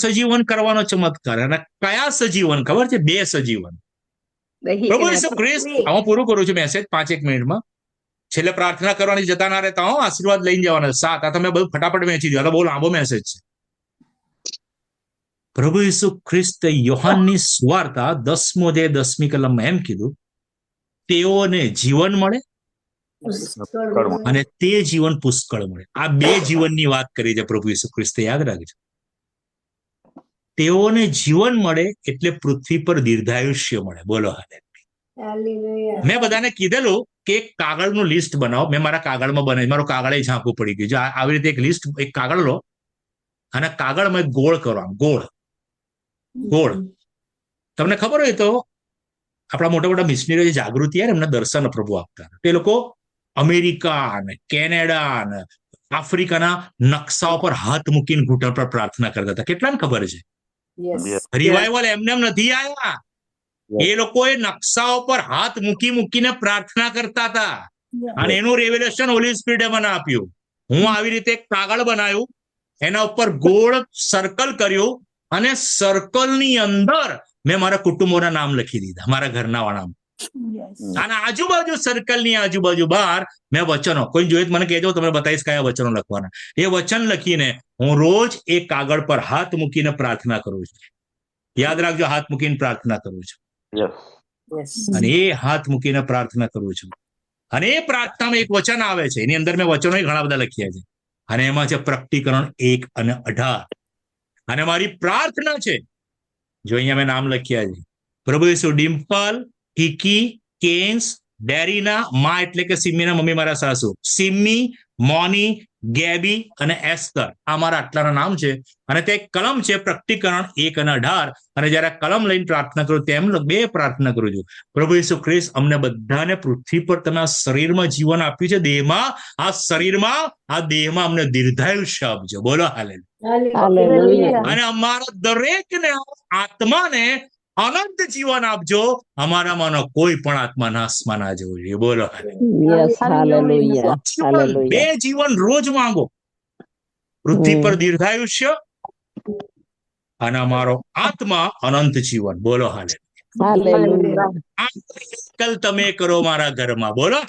સજીવન કરવાનો ચમત્કાર. અને કયા સજીવન ખબર છે? 2 સજીવન. પ્રભુ ઈસુ ખ્રિસ્ત. હું પૂરું કરું છું મેસેજ 5-1 મિનિટમાં. છેલ્લે પ્રાર્થના કરવાની જતા ના રહેતા હો, આશીર્વાદ લઈને જવાના. 7 આ તમે બધું ફટાફટ વેચી દો. બહુ લાંબો મેસેજ છે. પ્રભુ ઈસુ ખ્રિસ્ત યોહાનની સુવાર્તા 10મો અધ્યાય 10મી કલમમાં એમ કીધું, તેઓને જીવન મળે અને તે જીવન પુષ્કળ મળે. આ 2 જીવનની વાત કરી છે પ્રભુ ઈસુ ખ્રિસ્તે. યાદ રાખજો. તેઓને જીવન મળે એટલે પૃથ્વી પર દીર્ઘાયુષ્ય મળે. બોલો હાલે. મેં બધાને કીધેલું કે એક કાગળનું લિસ્ટ બનાવો. મેં મારા કાગળમાં બનાવી, મારું કાગળ ઝાંખું પડી ગયું. જો આવી રીતે એક લિસ્ટ, એક કાગળ લો અને કાગળમાં ગોળ કરો. આમ ગોળ. તમને ખબર હોય તો આપણા મોટા મોટા મિશનરીઓ જે જાગૃતિ આવે એમને દર્શન પ્રભુ આપતા. તે લોકો અમેરિકા ને કેનેડા ને આફ્રિકાના નકશાઓ પર હાથ મૂકીને ઘૂંટણ પર પ્રાર્થના કરતા હતા. કેટલાને ખબર છે? રિવાઇવલ એમને એમ નથી આવ્યા. એ લોકોએ નકશાઓ પર હાથ મૂકીને પ્રાર્થના કરતા હતા અને એનું રેવલેશન હોલી સ્પિરિટે મને આપ્યું. હું આવી રીતે એક કાગળ બનાવ્યું, એના ઉપર ગોળ સર્કલ કર્યું અને સર્કલની અંદર મેં મારા કુટુંબોના નામ લખી દીધા, મારા ઘરના નામ. અને આજુબાજુ સર્કલની આજુબાજુ બહાર મેં વચનો, કોઈ જોઈએ મને કહેજો, તમને બતાવીશ કયા વચનો લખવાના. એ વચન લખીને હું રોજ એ કાગળ પર હાથ મૂકીને પ્રાર્થના કરું છું. યાદ રાખજો, હાથ મૂકીને પ્રાર્થના કરું છું. અને એ હાથ મૂકીને પ્રાર્થના કરું છું. અને એ પ્રાર્થનામાં એક વચન આવે છે, એની અંદર મેં વચનો ઘણા બધા લખ્યા છે, અને એમાં છે પ્રકટીકરણ 1:18. અને મારી પ્રાર્થના છે, જો અહીંયા મેં નામ લખ્યા છે, પ્રભુ ઈસુ ડિમ્પલ, કિકી, કેન્સ, ડેરીના મા એટલે કે સિમ્મીના મમ્મી, મારા સાસુ સિમ્મી, મોની, ગેબી અને એસ્તર આ મારા આટલાના નામ છે. અને તે કલમ છે પ્રકટીકરણ 1:18. અને જયારે આ કલમ લઈને પ્રાર્થના કરું તેમ 2 પ્રાર્થના કરું છું. પ્રભુ ઈસુ ખ્રિસ્ત અમને બધાને પૃથ્વી પર તમે આ શરીરમાં જીવન આપ્યું છે, દેહમાં, આ શરીરમાં, આ દેહમાં અમને દીર્ઘાયુષ્ય આપજો. બોલો હાલેલુયા. અને અમારા દરેકને આત્માને અનંત જીવન આપજો. અમારામાંનો કોઈ પણ આત્મા નાશમાં ના જવો જોઈએ. બોલો હાલેલુયા. 2 જીવન રોજ માંગો. પૃથ્વી પર દીર્ઘાયુષ્ય અને અમારો આત્મા અનંત જીવન. બોલો હાલેલુયા. આ તમે કરો મારા ઘરમાં. બોલો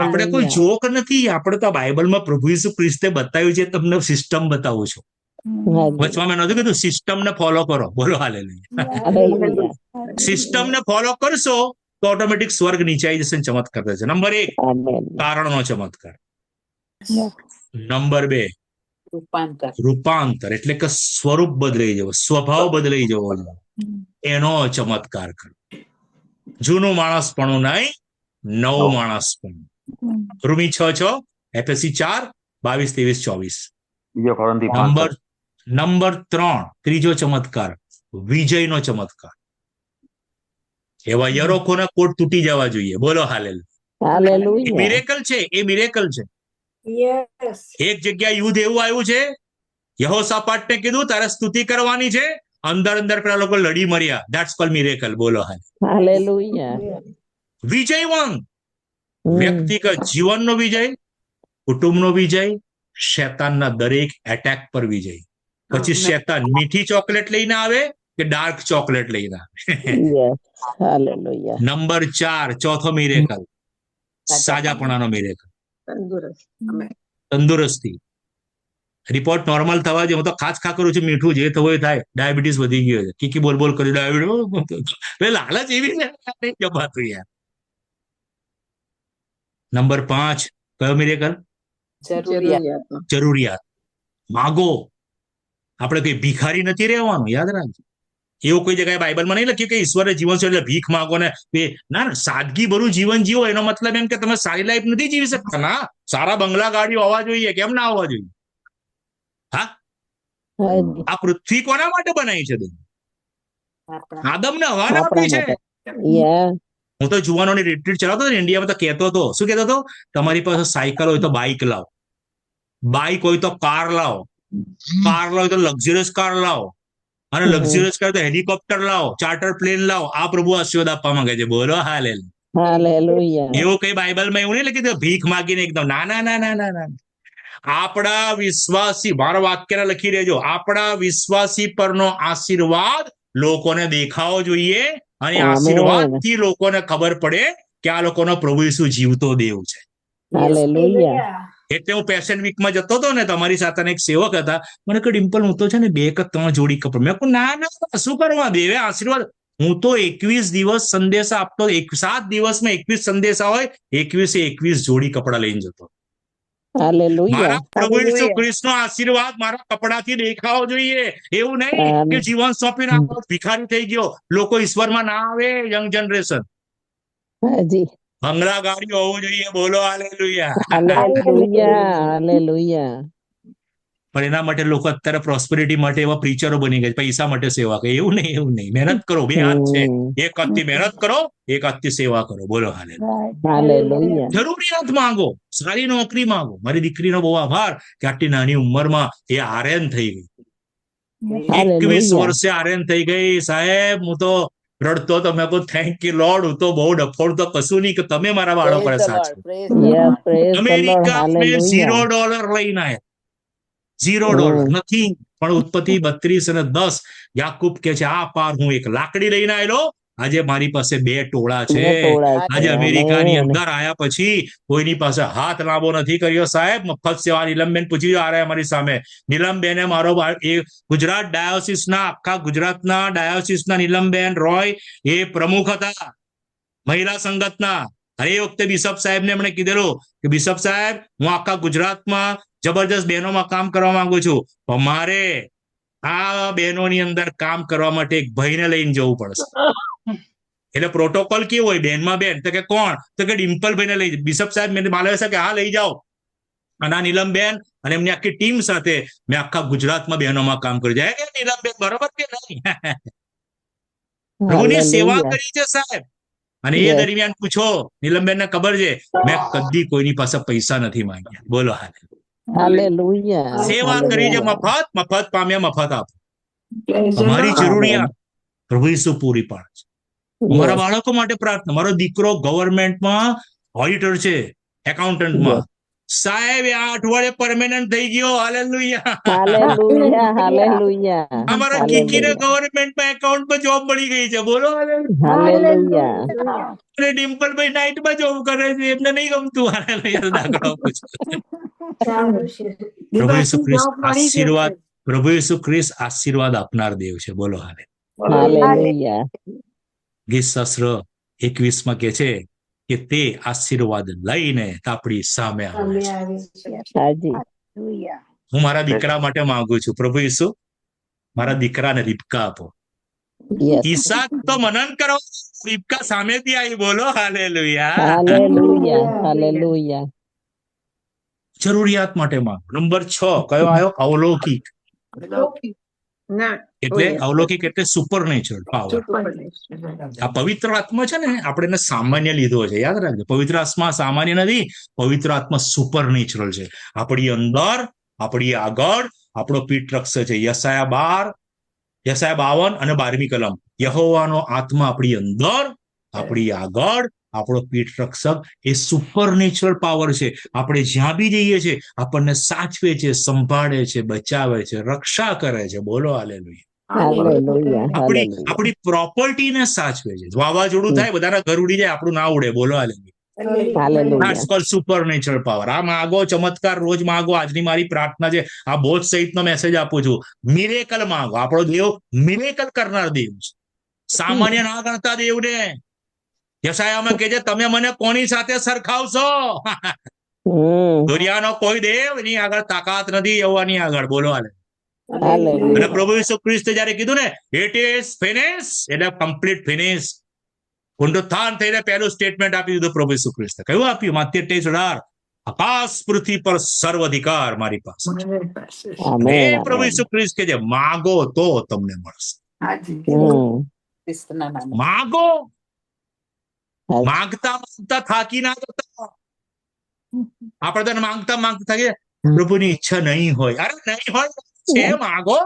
આપણે કોઈ જોક નથી. આપણે તો બાઇબલમાં પ્રભુ ઈસુ ખ્રિસ્તે બતાવ્યું છે. તમને સિસ્ટમ બતાવું છું. વચમાં મેં નતું કીધું સિસ્ટમ ને ફોલો કરો. બોલો હાલેલુયા. સિસ્ટમ ને ફોલો કરશો તો ઓટોમેટિક સ્વર્ગ નીચે આવી જશે. ચમત્કાર થશે. નંબર 1 કારણનો ચમત્કાર. નંબર 2 રૂપાંતર એટલે કે સ્વરૂપ બદલાઈ જવો, સ્વભાવ બદલાઈ જવો જોઈએ, એનો ચમત્કાર કરો. જૂનું માણસ પણ નહીં, નવું માણસ પણ. રોમી 6:6, એફએસી 4:22-23-24. નંબર 3 ત્રીજો ચમત્કાર વિજયનો ચમત્કાર. એવા યરોકોના કોટ તૂટી જવા જોઈએ. બોલો હાલેલુયા. મિરેકલ છે, એ મિરેકલ છે. એક જગ્યાએ યુદ્ધ એવું આવ્યું છે, યહોશાપાટને કીધું તારે સ્તુતિ કરવાની છે, અંદર પેલા લોકો લડી મર્યા. That's called miracle. બોલો હાલેલુયા. વિજયવાન વ્યક્તિગત જીવનનો વિજય, કુટુંબનો વિજય, શેતાનના દરેક એટેક પર વિજય. પછી શેતાન મીઠી ચોકલેટ લઈને આવે કે ડાર્ક ચોકલેટ લઈને આવે. નંબર 4 ચોથો મિરેકલ સાજાપણાનો મિરેકલ. તંદુરસ્તી. રિપોર્ટ નોર્મલ થવા જોઈએ. હું તો ખા કરું છું, મીઠું જે થવું એ થાય. ડાયાબિટીસ વધી ગયો છે, કીકી બોલ કરી ડાયાબિટીસ. લાલચ એવી નહીં જમાતું યાર. નંબર 5 કયો મિરેકલ? જરૂરિયાત. માગો. આપણે કઈ ભિખારી નથી રહેવાનું, યાદ રાખજો. એવું કોઈ જગ્યાએ બાઇબલમાં નહીં લખ્યું કે ઈશ્વરે જીવન છે એટલે ભીખ માંગો ને. ના, સાદગી ભરું જીવન જીવો. એનો મતલબ એમ કે તમે સારી લાઈફ નથી જીવી શકતા. ના, સારા બંગલા ગાડીઓ હોવા જોઈએ. કેમ ના હોવા જોઈએ? હા, આ પૃથ્વી કોના માટે બનાવી છે? આદમને હવાને આપી છે. હું તો જુવાનોની રિટ્રીટ ચલાવતો હતો ઇન્ડિયામાં, તો કહેતો હતો, શું કહેતો હતો? તમારી પાસે સાયકલ હોય તો બાઇક લાવો, બાઇક હોય તો કાર લાવો, કાર લાવો તો લક્ઝરિયસ કાર લાવો, અને લક્ઝરિયસ કાર તો હેલિકોપ્ટર લાવો, ચાર્ટર પ્લેન લાવો. આ પ્રભુ આશીર્વાદ આપવા માંગે છે. બોલો હાલેલુયા. એવું કઈ બાઇબલમાં એવું નહીં લખ્યું ભીખ માગીને એકદમ. ના ના ના ના ના ના. આપણા વિશ્વાસી, મારા વાક્યને લખી રહેજો, આપણા વિશ્વાસી પરનો આશીર્વાદ લોકોને દેખાવો જોઈએ. અને આશીર્વાદ થી લોકોને ખબર પડે કે આ લોકોનો પ્રભુ ઈસુ જીવતો દેવ છે. એટલે હું પેશન વીકમાં જતો હતો ને, તમારી સાથે એક સેવક હતા, મને કે ડિમ્પલ હું તો છે ને 2 કે 3 જોડી કપડા. મેં કહ્યું ના ના, શું કરવા દેવે આશીર્વાદ. હું તો 21 દિવસ સંદેશા આપતો. 7 દિવસમાં 21 સંદેશા હોય, 21 જોડી કપડા લઈને જતો. મારા પ્રભુ ઈસુ ખ્રિસ્તનો આશીર્વાદ મારા કપડાથી દેખાવો જોઈએ. એવું નહીં કે જીવન સોંપીને ભિખારી થઈ ગયો. લોકો ઈશ્વરમાં ના આવે. યંગ જનરેશન બંગલા ગાડીઓ હોવું જોઈએ. બોલો હાલેલુયા. પણ એના માટે લોકો અત્યારે પ્રોસ્પેરિટી માટે એવા પ્રીચરો બની ગયા, પૈસા માટે સેવા કરે. એવું નહીં. મહેનત કરો. 2 હાથ છે, એક હાથથી મહેનત કરો, એક હાથથી સેવા કરો. બોલો હાલેલુયા. જરૂરિયાત માંગો, સારી નોકરી માંગો. મારી દીકરીનો બહુ આભાર કે આટલી નાની ઉંમરમાં એ આર્યન થઈ ગઈ. 21 વર્ષે આર્યન થઈ ગઈ. સાહેબ હું તો રડતો તો. મેં કહું થેન્ક યુ લોર્ડ. હું તો બહુ ડફોડ તો કશું નહીં કે તમે મારા બાળકો સાચો. અમેરિકા $0 લઈને આવ્યા. $0 નથી. પણ ઉત્પત્તિ 32 અને 10 યાકૂબ કે છે આ પાર હું એક લાકડી લઈને આવેલો. આજે મારી પાસે 2 ટોળા છે. આજે અમેરિકાની અંદર આયા પછી કોઈની પાસે હાથ લાંબો નથી કર્યો. સાહેબ મફત સેવા. નીલમબેન પૂછી આ રહ્યા અમારી સામે. નીલમબેને મારો એ ગુજરાત ડાયોસિસના, આખા ગુજરાતના ડાયોસિસના નીલમબેન રોય એ પ્રમુખ હતા મહિલા સંગતના. અને એ વખતે બિશપ સાહેબને એમણે કીધેલું કે બિશપ સાહેબ હું આખા ગુજરાતમાં જબરજસ્ત બહેનોમાં કામ કરવા માંગુ છું. અમારે આ બહેનોની અંદર કામ કરવા માટે એક ભાઈને લઈને જવું પડશે. એટલે પ્રોટોકોલ કેવો હોય, બેનમાં બેન, તો કે કોણ, તો કે ડિમ્પલભાઈને લઈ, બિશપ સાહેબ મેં માલવે સાહેબ કે હા લઈ જાઓ. અને આ નીલમબેન અને એમની આખી ટીમ સાથે મેં આખા ગુજરાતમાં બહેનોમાં કામ કર્યું છે. હે કે નીલમબેન બરોબર કે નહીં? પ્રભુની સેવા કરી છે સાહેબ. અને એ દરમિયાન પૂછો, નીલમબેન ને ખબર છે મેં કદી કોઈની પાસે પૈસા નથી માંગ્યા. બોલો હાલેલુયા. સેવા કરી છે, મફત પામ્યા, મફત આપો. અમારી જરૂરિયાત પ્રભુ ઈસુ પૂરી પાડે છે. મારા બાળકો માટે પ્રાર્થના. મારો દીકરો ગવર્મેન્ટમાં ઓડિટર છે, એકાઉન્ટન્ટમાં. સાહેબ આ અઠવાડિયે પરમેનન્ટ થઈ ગયો. હાલેલુયા. અમારા કીકીને ગવર્મેન્ટમાં એકાઉન્ટમાં જોબ મળી ગઈ છે. બોલો હાલેલુયા. અને ડિમ્પલભાઈ નાઇટમાં જોબ કરે છે, એમને નહીં ગમતું. હાલેલુયા. દાખલો પૂછો. પ્રભુ ઈસુ ખ્રિસ્ત આશીર્વાદ, પ્રભુ ઈસુ ખ્રિસ્ત આશીર્વાદ આપનાર દેવ છે. બોલો હાલેલુયા. ગીત શાસ્ત્ર 21 કે છે કે તે આશીર્વાદ લઈને આપણી સામે આવે છે. હું મારા દીકરા માટે માંગુ છું, પ્રભુ ઈસુ મારા દીકરાને રીબકા આપો. ઈસાક તો મનન કરો, રીબકા સામેથી આવી. બોલો હાલેલુયા. જરૂરિયાત માટે માંગો. નંબર 6 કયો આવ્યો? અવલૌકિક. એટલે અવલૌકિક એટલે સુપરનેચરલ પાવર. આ પવિત્ર આત્મા છે ને, આપણે એને સામાન્ય લીધો છે. યાદ રાખજો, પવિત્ર આત્મા સામાન્ય નથી, પવિત્ર આત્મા સુપરનેચરલ છે. આપણી અંદર, આપણી આગળ આપણો પીઠ રક્ષક છે. યશાયા 52 અને 12મી કલમ. યહોવાનો આત્મા આપણી અંદર, આપણી આગળ આપણો પીઠ રક્ષક એ સુપરનેચરલ પાવર છે. આપણે જ્યાં બી જઈએ છીએ આપણને સાચવે છે, સંભાળે છે, બચાવે છે, રક્ષા કરે છે. બોલો હાલેલુયા. આપણી પ્રોપર્ટીને સાચવે છે. વાવાઝોડું થાય, બધાના ઘર ઉડી જાય, આપણું ના ઉડે. બોલો હાલેલુયા. Supernatural power. આ માગો ચમત્કાર, રોજ માગો. આજની મારી પ્રાર્થના છે, આ બોધ સહિતનો મેસેજ આપું છું. મિરેકલ માગો. આપણો દેવ મિરેકલ કરનાર દેવ છે, સામાન્ય ના ગણતા દેવને. યશાયામાં કહે છે, તમે મને કોની સાથે સરખાવશો? દુનિયાનો કોઈ દેવ એની આગળ તાકાત નથી, યહોવાની આગળ. બોલો અને પ્રભુ ઈસુ ખ્રિસ્તે જયારે કીધું ને ઇટ ઇઝ ફિનિશ, એટલે કમ્પ્લીટ ફિનિશ. પુનરુત્થાન થઈને પહેલું સ્ટેટમેન્ટ આપી દીધું પ્રભુ ઈસુ ખ્રિસ્તે. કયું આપ્યું? માત્ય 23:18. આકાશ પૃથ્વી પર સર્વ અધિકાર મારી પાસે છે. એ પ્રભુ ઈસુ ખ્રિસ્ત કે છે, માગો તો તમને મળશે. માગો. માંગતા માંગતા થાકી ના જતા. આપણે તો માંગતા માંગતા થાકી, પ્રભુની ઈચ્છા નહીં હોય. અરે નહીં હોય છે, માગો.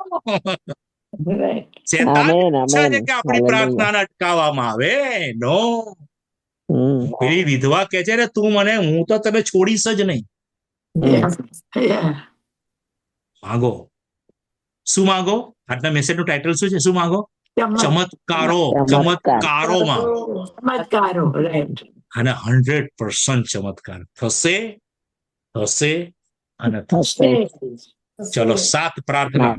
આપણી પ્રાર્થના અટકાવવામાં આવે. નો. પેલી વિધવા કે છે ને, તું મને, હું તો તને છોડીશ જ નહીં. માગો. શું માગો? આજના મેસેજ નું ટાઇટલ શું છે? શું માગો? ચમત્કારો. અને 100% ચમત્કાર થશે અને થશે. ચલો 7 પ્રાર્થના.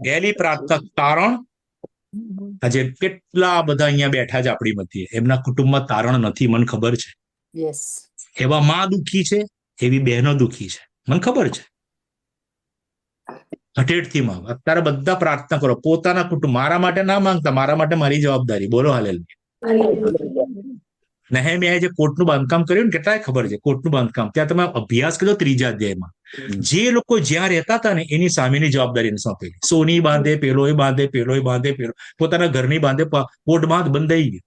પહેલી પ્રાર્થના તારણ. આજે કેટલા બધા અહીંયા બેઠા છે આપણી મધ્યે, એમના કુટુંબમાં તારણ નથી, મને ખબર છે. એવા માં દુઃખી છે, એવી બહેનો દુઃખી છે, મને ખબર છે. હટેટથી માંગ. અત્યારે બધા પ્રાર્થના કરો પોતાના કુટુંબ. મારા માટે ના માંગતા, મારા માટે મારી જવાબદારી. બોલો હાલેલુયા. નેહેમિયાએ જે કોટનું બાંધકામ કર્યું ને, કેટલાય ખબર છે કોટનું બાંધકામ. ત્યાં તમે અભ્યાસ કર્યો 3જા અધ્યાયમાં. જે લોકો જ્યાં રહેતા હતા ને એની સામેની જવાબદારી સોંપેલી. સોની બાંધે, પેલોય બાંધે, પેલોય બાંધે, પેલો પોતાના ઘરની બાંધે, કોટ બાંધ બંધાઈ ગયું.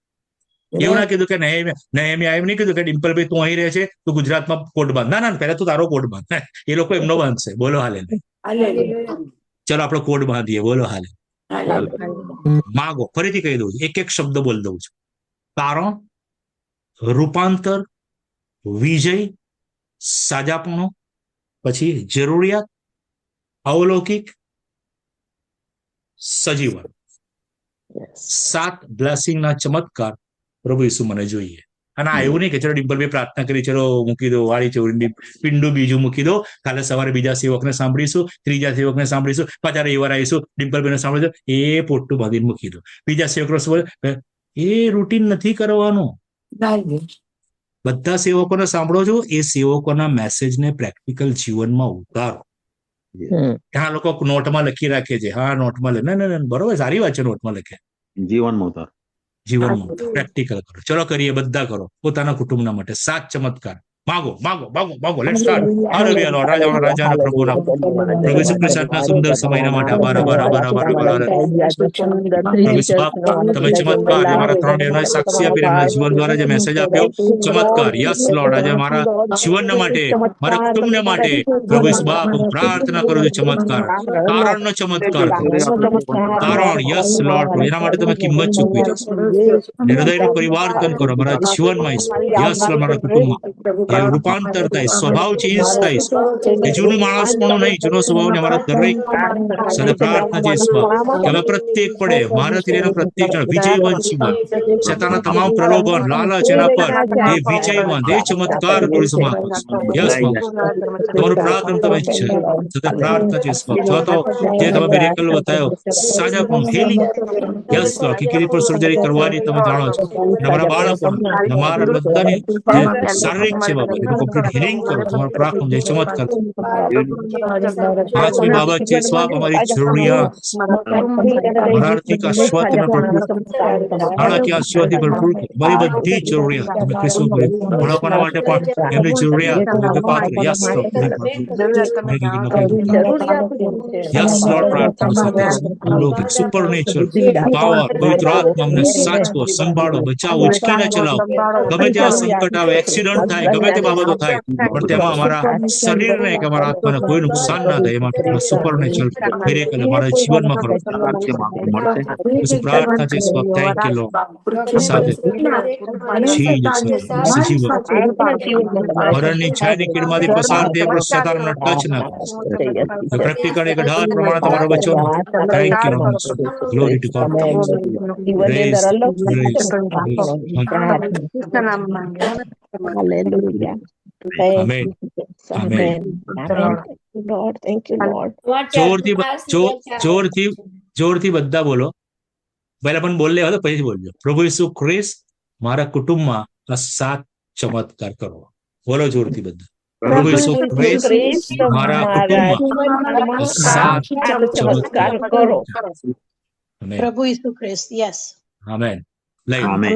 એવું ના કીધું કે નેહેમિયા એમ નહીં કીધું કે ડિમ્પલભાઈ તું અહીં રહે છે, તું ગુજરાતમાં કોટ બાંધ. ના, પહેલા તું તારો કોટ બાંધ. એ લોકો એમનો બાંધશે. બોલો હાલેલુયા. ચલો આપણે કોટ બાંધીએ. બોલો હાલેલુયા. માગો. ફરીથી કહી દઉં છું, એક એક શબ્દ બોલ દઉં છું. તારણ, રૂપાંતર, વિજય, સાજાપણો, પછી જરૂરિયાત, અવલૌકિક, સજીવન. 7 બ્લેસિંગના ચમત્કાર પ્રભુ ઈસુ મને જોઈએ. અને આ એવું નહીં કે ચલો ડિમ્પલભાઈ પ્રાર્થના કરી, ચલો મૂકી દો, વાળી ચોરી પિંડું બીજું મૂકી દો, કાલે સવારે બીજા સેવકને સાંભળીશું, 3જા સેવકને સાંભળીશું, પાછા રવિવારે આવીશું, ડિમ્પલભાઈને સાંભળીશું, એ પોટું બાંધીને મૂકી દો. બીજા સેવકનો એ રૂટીન નથી કરવાનું. બધા સેવકોને સાંભળો છો, એ સેવકોના મેસેજને પ્રેક્ટિકલ જીવનમાં ઉતારો. ઘણા લોકો નોટમાં લખી રાખે છે. હા, નોટમાં લે. ના, બરોબર, સારી વાત છે, નોટમાં લખે. જીવનમાં ઉતારો. જીવનમાં પ્રેક્ટિકલ કરો. ચલો કરીએ, બધા કરો પોતાના કુટુંબના માટે 7 ચમત્કાર. માગો માગો માગો માગો. Let's start. Hallelujah Lord. રાજાઓના રાજા અને પ્રભુના પ્રભુ ઈસુ ખ્રિસ્તના સુંદર સમયના માટે આભાર આભાર આભાર આભાર આભાર. પ્રભુ ઈસુ બાપ, તમે ચમત્કાર મારા 3 બહેનોએ સાક્ષી આપીને એમના જીવન દ્વારા જે મેસેજ આપ્યો, ચમત્કાર. Yes lord. આજે મારા જીવનના માટે, મારા કુટુંબને માટે પ્રભુ ઈસુ બાપ હું પ્રાર્થના કરું છું, ચમત્કાર, તારણનો ચમત્કાર કરો. તારણ. Yes lord. એના માટે તમે કિંમત ચૂકવી જશો. હૃદયનું પરિવર્તન કરો મારા જીવનમાં. Yes lord. મારા કુટુંબમાં રૂપાંતર થાય, સ્વભાવ ચેન્જ થાય. એ જૂનું માણસ પણ નહીં, જૂનો સ્વભાવ ને અમારા દરેક સાથે પ્રાર્થના છે કે અમે પ્રત્યેક પડે મારાથી લઈને પ્રત્યેક જણ વિજયવંત જીવન, શેતાનના તમામ પ્રલોભન લાલચ એના પર એ વિજયવંત, એ ચમત્કાર કરીશું. યસ તમારું પ્રાર્થના તમે છે છતાં પ્રાર્થના છે તો જે તમે મિરેકલ બતાવ્યો, સાજા પણ હેલિંગ. યસ કિકરી પર સર્જરી કરવાની તમે જાણો છો. અમારા બાળકો અમારા બધાની જે શારીરિક છે બાબત એનું કમ્પ્લીટ હિલિંગ કરો. તમારો પ્રાર્થના જે ચમત્કાર. 5મી બાબત છે સ્વાપ અમારી જરૂરિયાત, આર્થિક આશ્વાસથી ભરપૂર, નાણાકીય આશ્વાસથી ભરપૂર મારી બધી જરૂરિયાત તમે ખ્રિસ્ત કરી. બાળકોના માટે પણ એમની જરૂરિયાત પાત્ર. Yes yes lord. પ્રાર્થના સાથે અલૌકિક સુપરનેચરલ પાવર, પવિત્ર આત્મા અમને સાચવો, સંભાળો, બચાવો, ઉચકીને ચલાવો. ગમે ત્યાં સંકટ આવે, એક્સિડન્ટ થાય, ગમે તે બાબતો થાય, પણ તેમાં અમારા શરીરને કે અમારા આત્માને કોઈ નુકસાન ના થાય એ માટે સુપરનેચરલ મિરેકલ અમારા જીવનમાં કરો. પછી પ્રાર્થના છે સ્વાપ. Thank you lord. સાથે સજીવન મરણની છાયની કીડમાંથી પસાર થઈ શેતાનને ટચ ના કરે. પ્રેક્ટિકલ 18 પ્રમાણે તમારા વચનો. Thank you lord. Glory two God. Praise Hallelujah. Amen amen. Lord, thank you, Lord. જોરથી બધા બોલો. પહેલા પણ બોલ લેવા તો પછી બોલજો. પ્રભુ ઈસુ ખ્રિસ્ત મારા કુટુંબમાં આ 7 ચમત્કાર કરો. બોલો જોરથી બધા. પ્રભુ ઈસુ ખ્રિસ્ત મારા કુટુંબમાં 7 ચમત્કાર કરો. પ્રભુ ઈસુ ખ્રિસ્ત. યસ. આમેન. લઈ આમેન.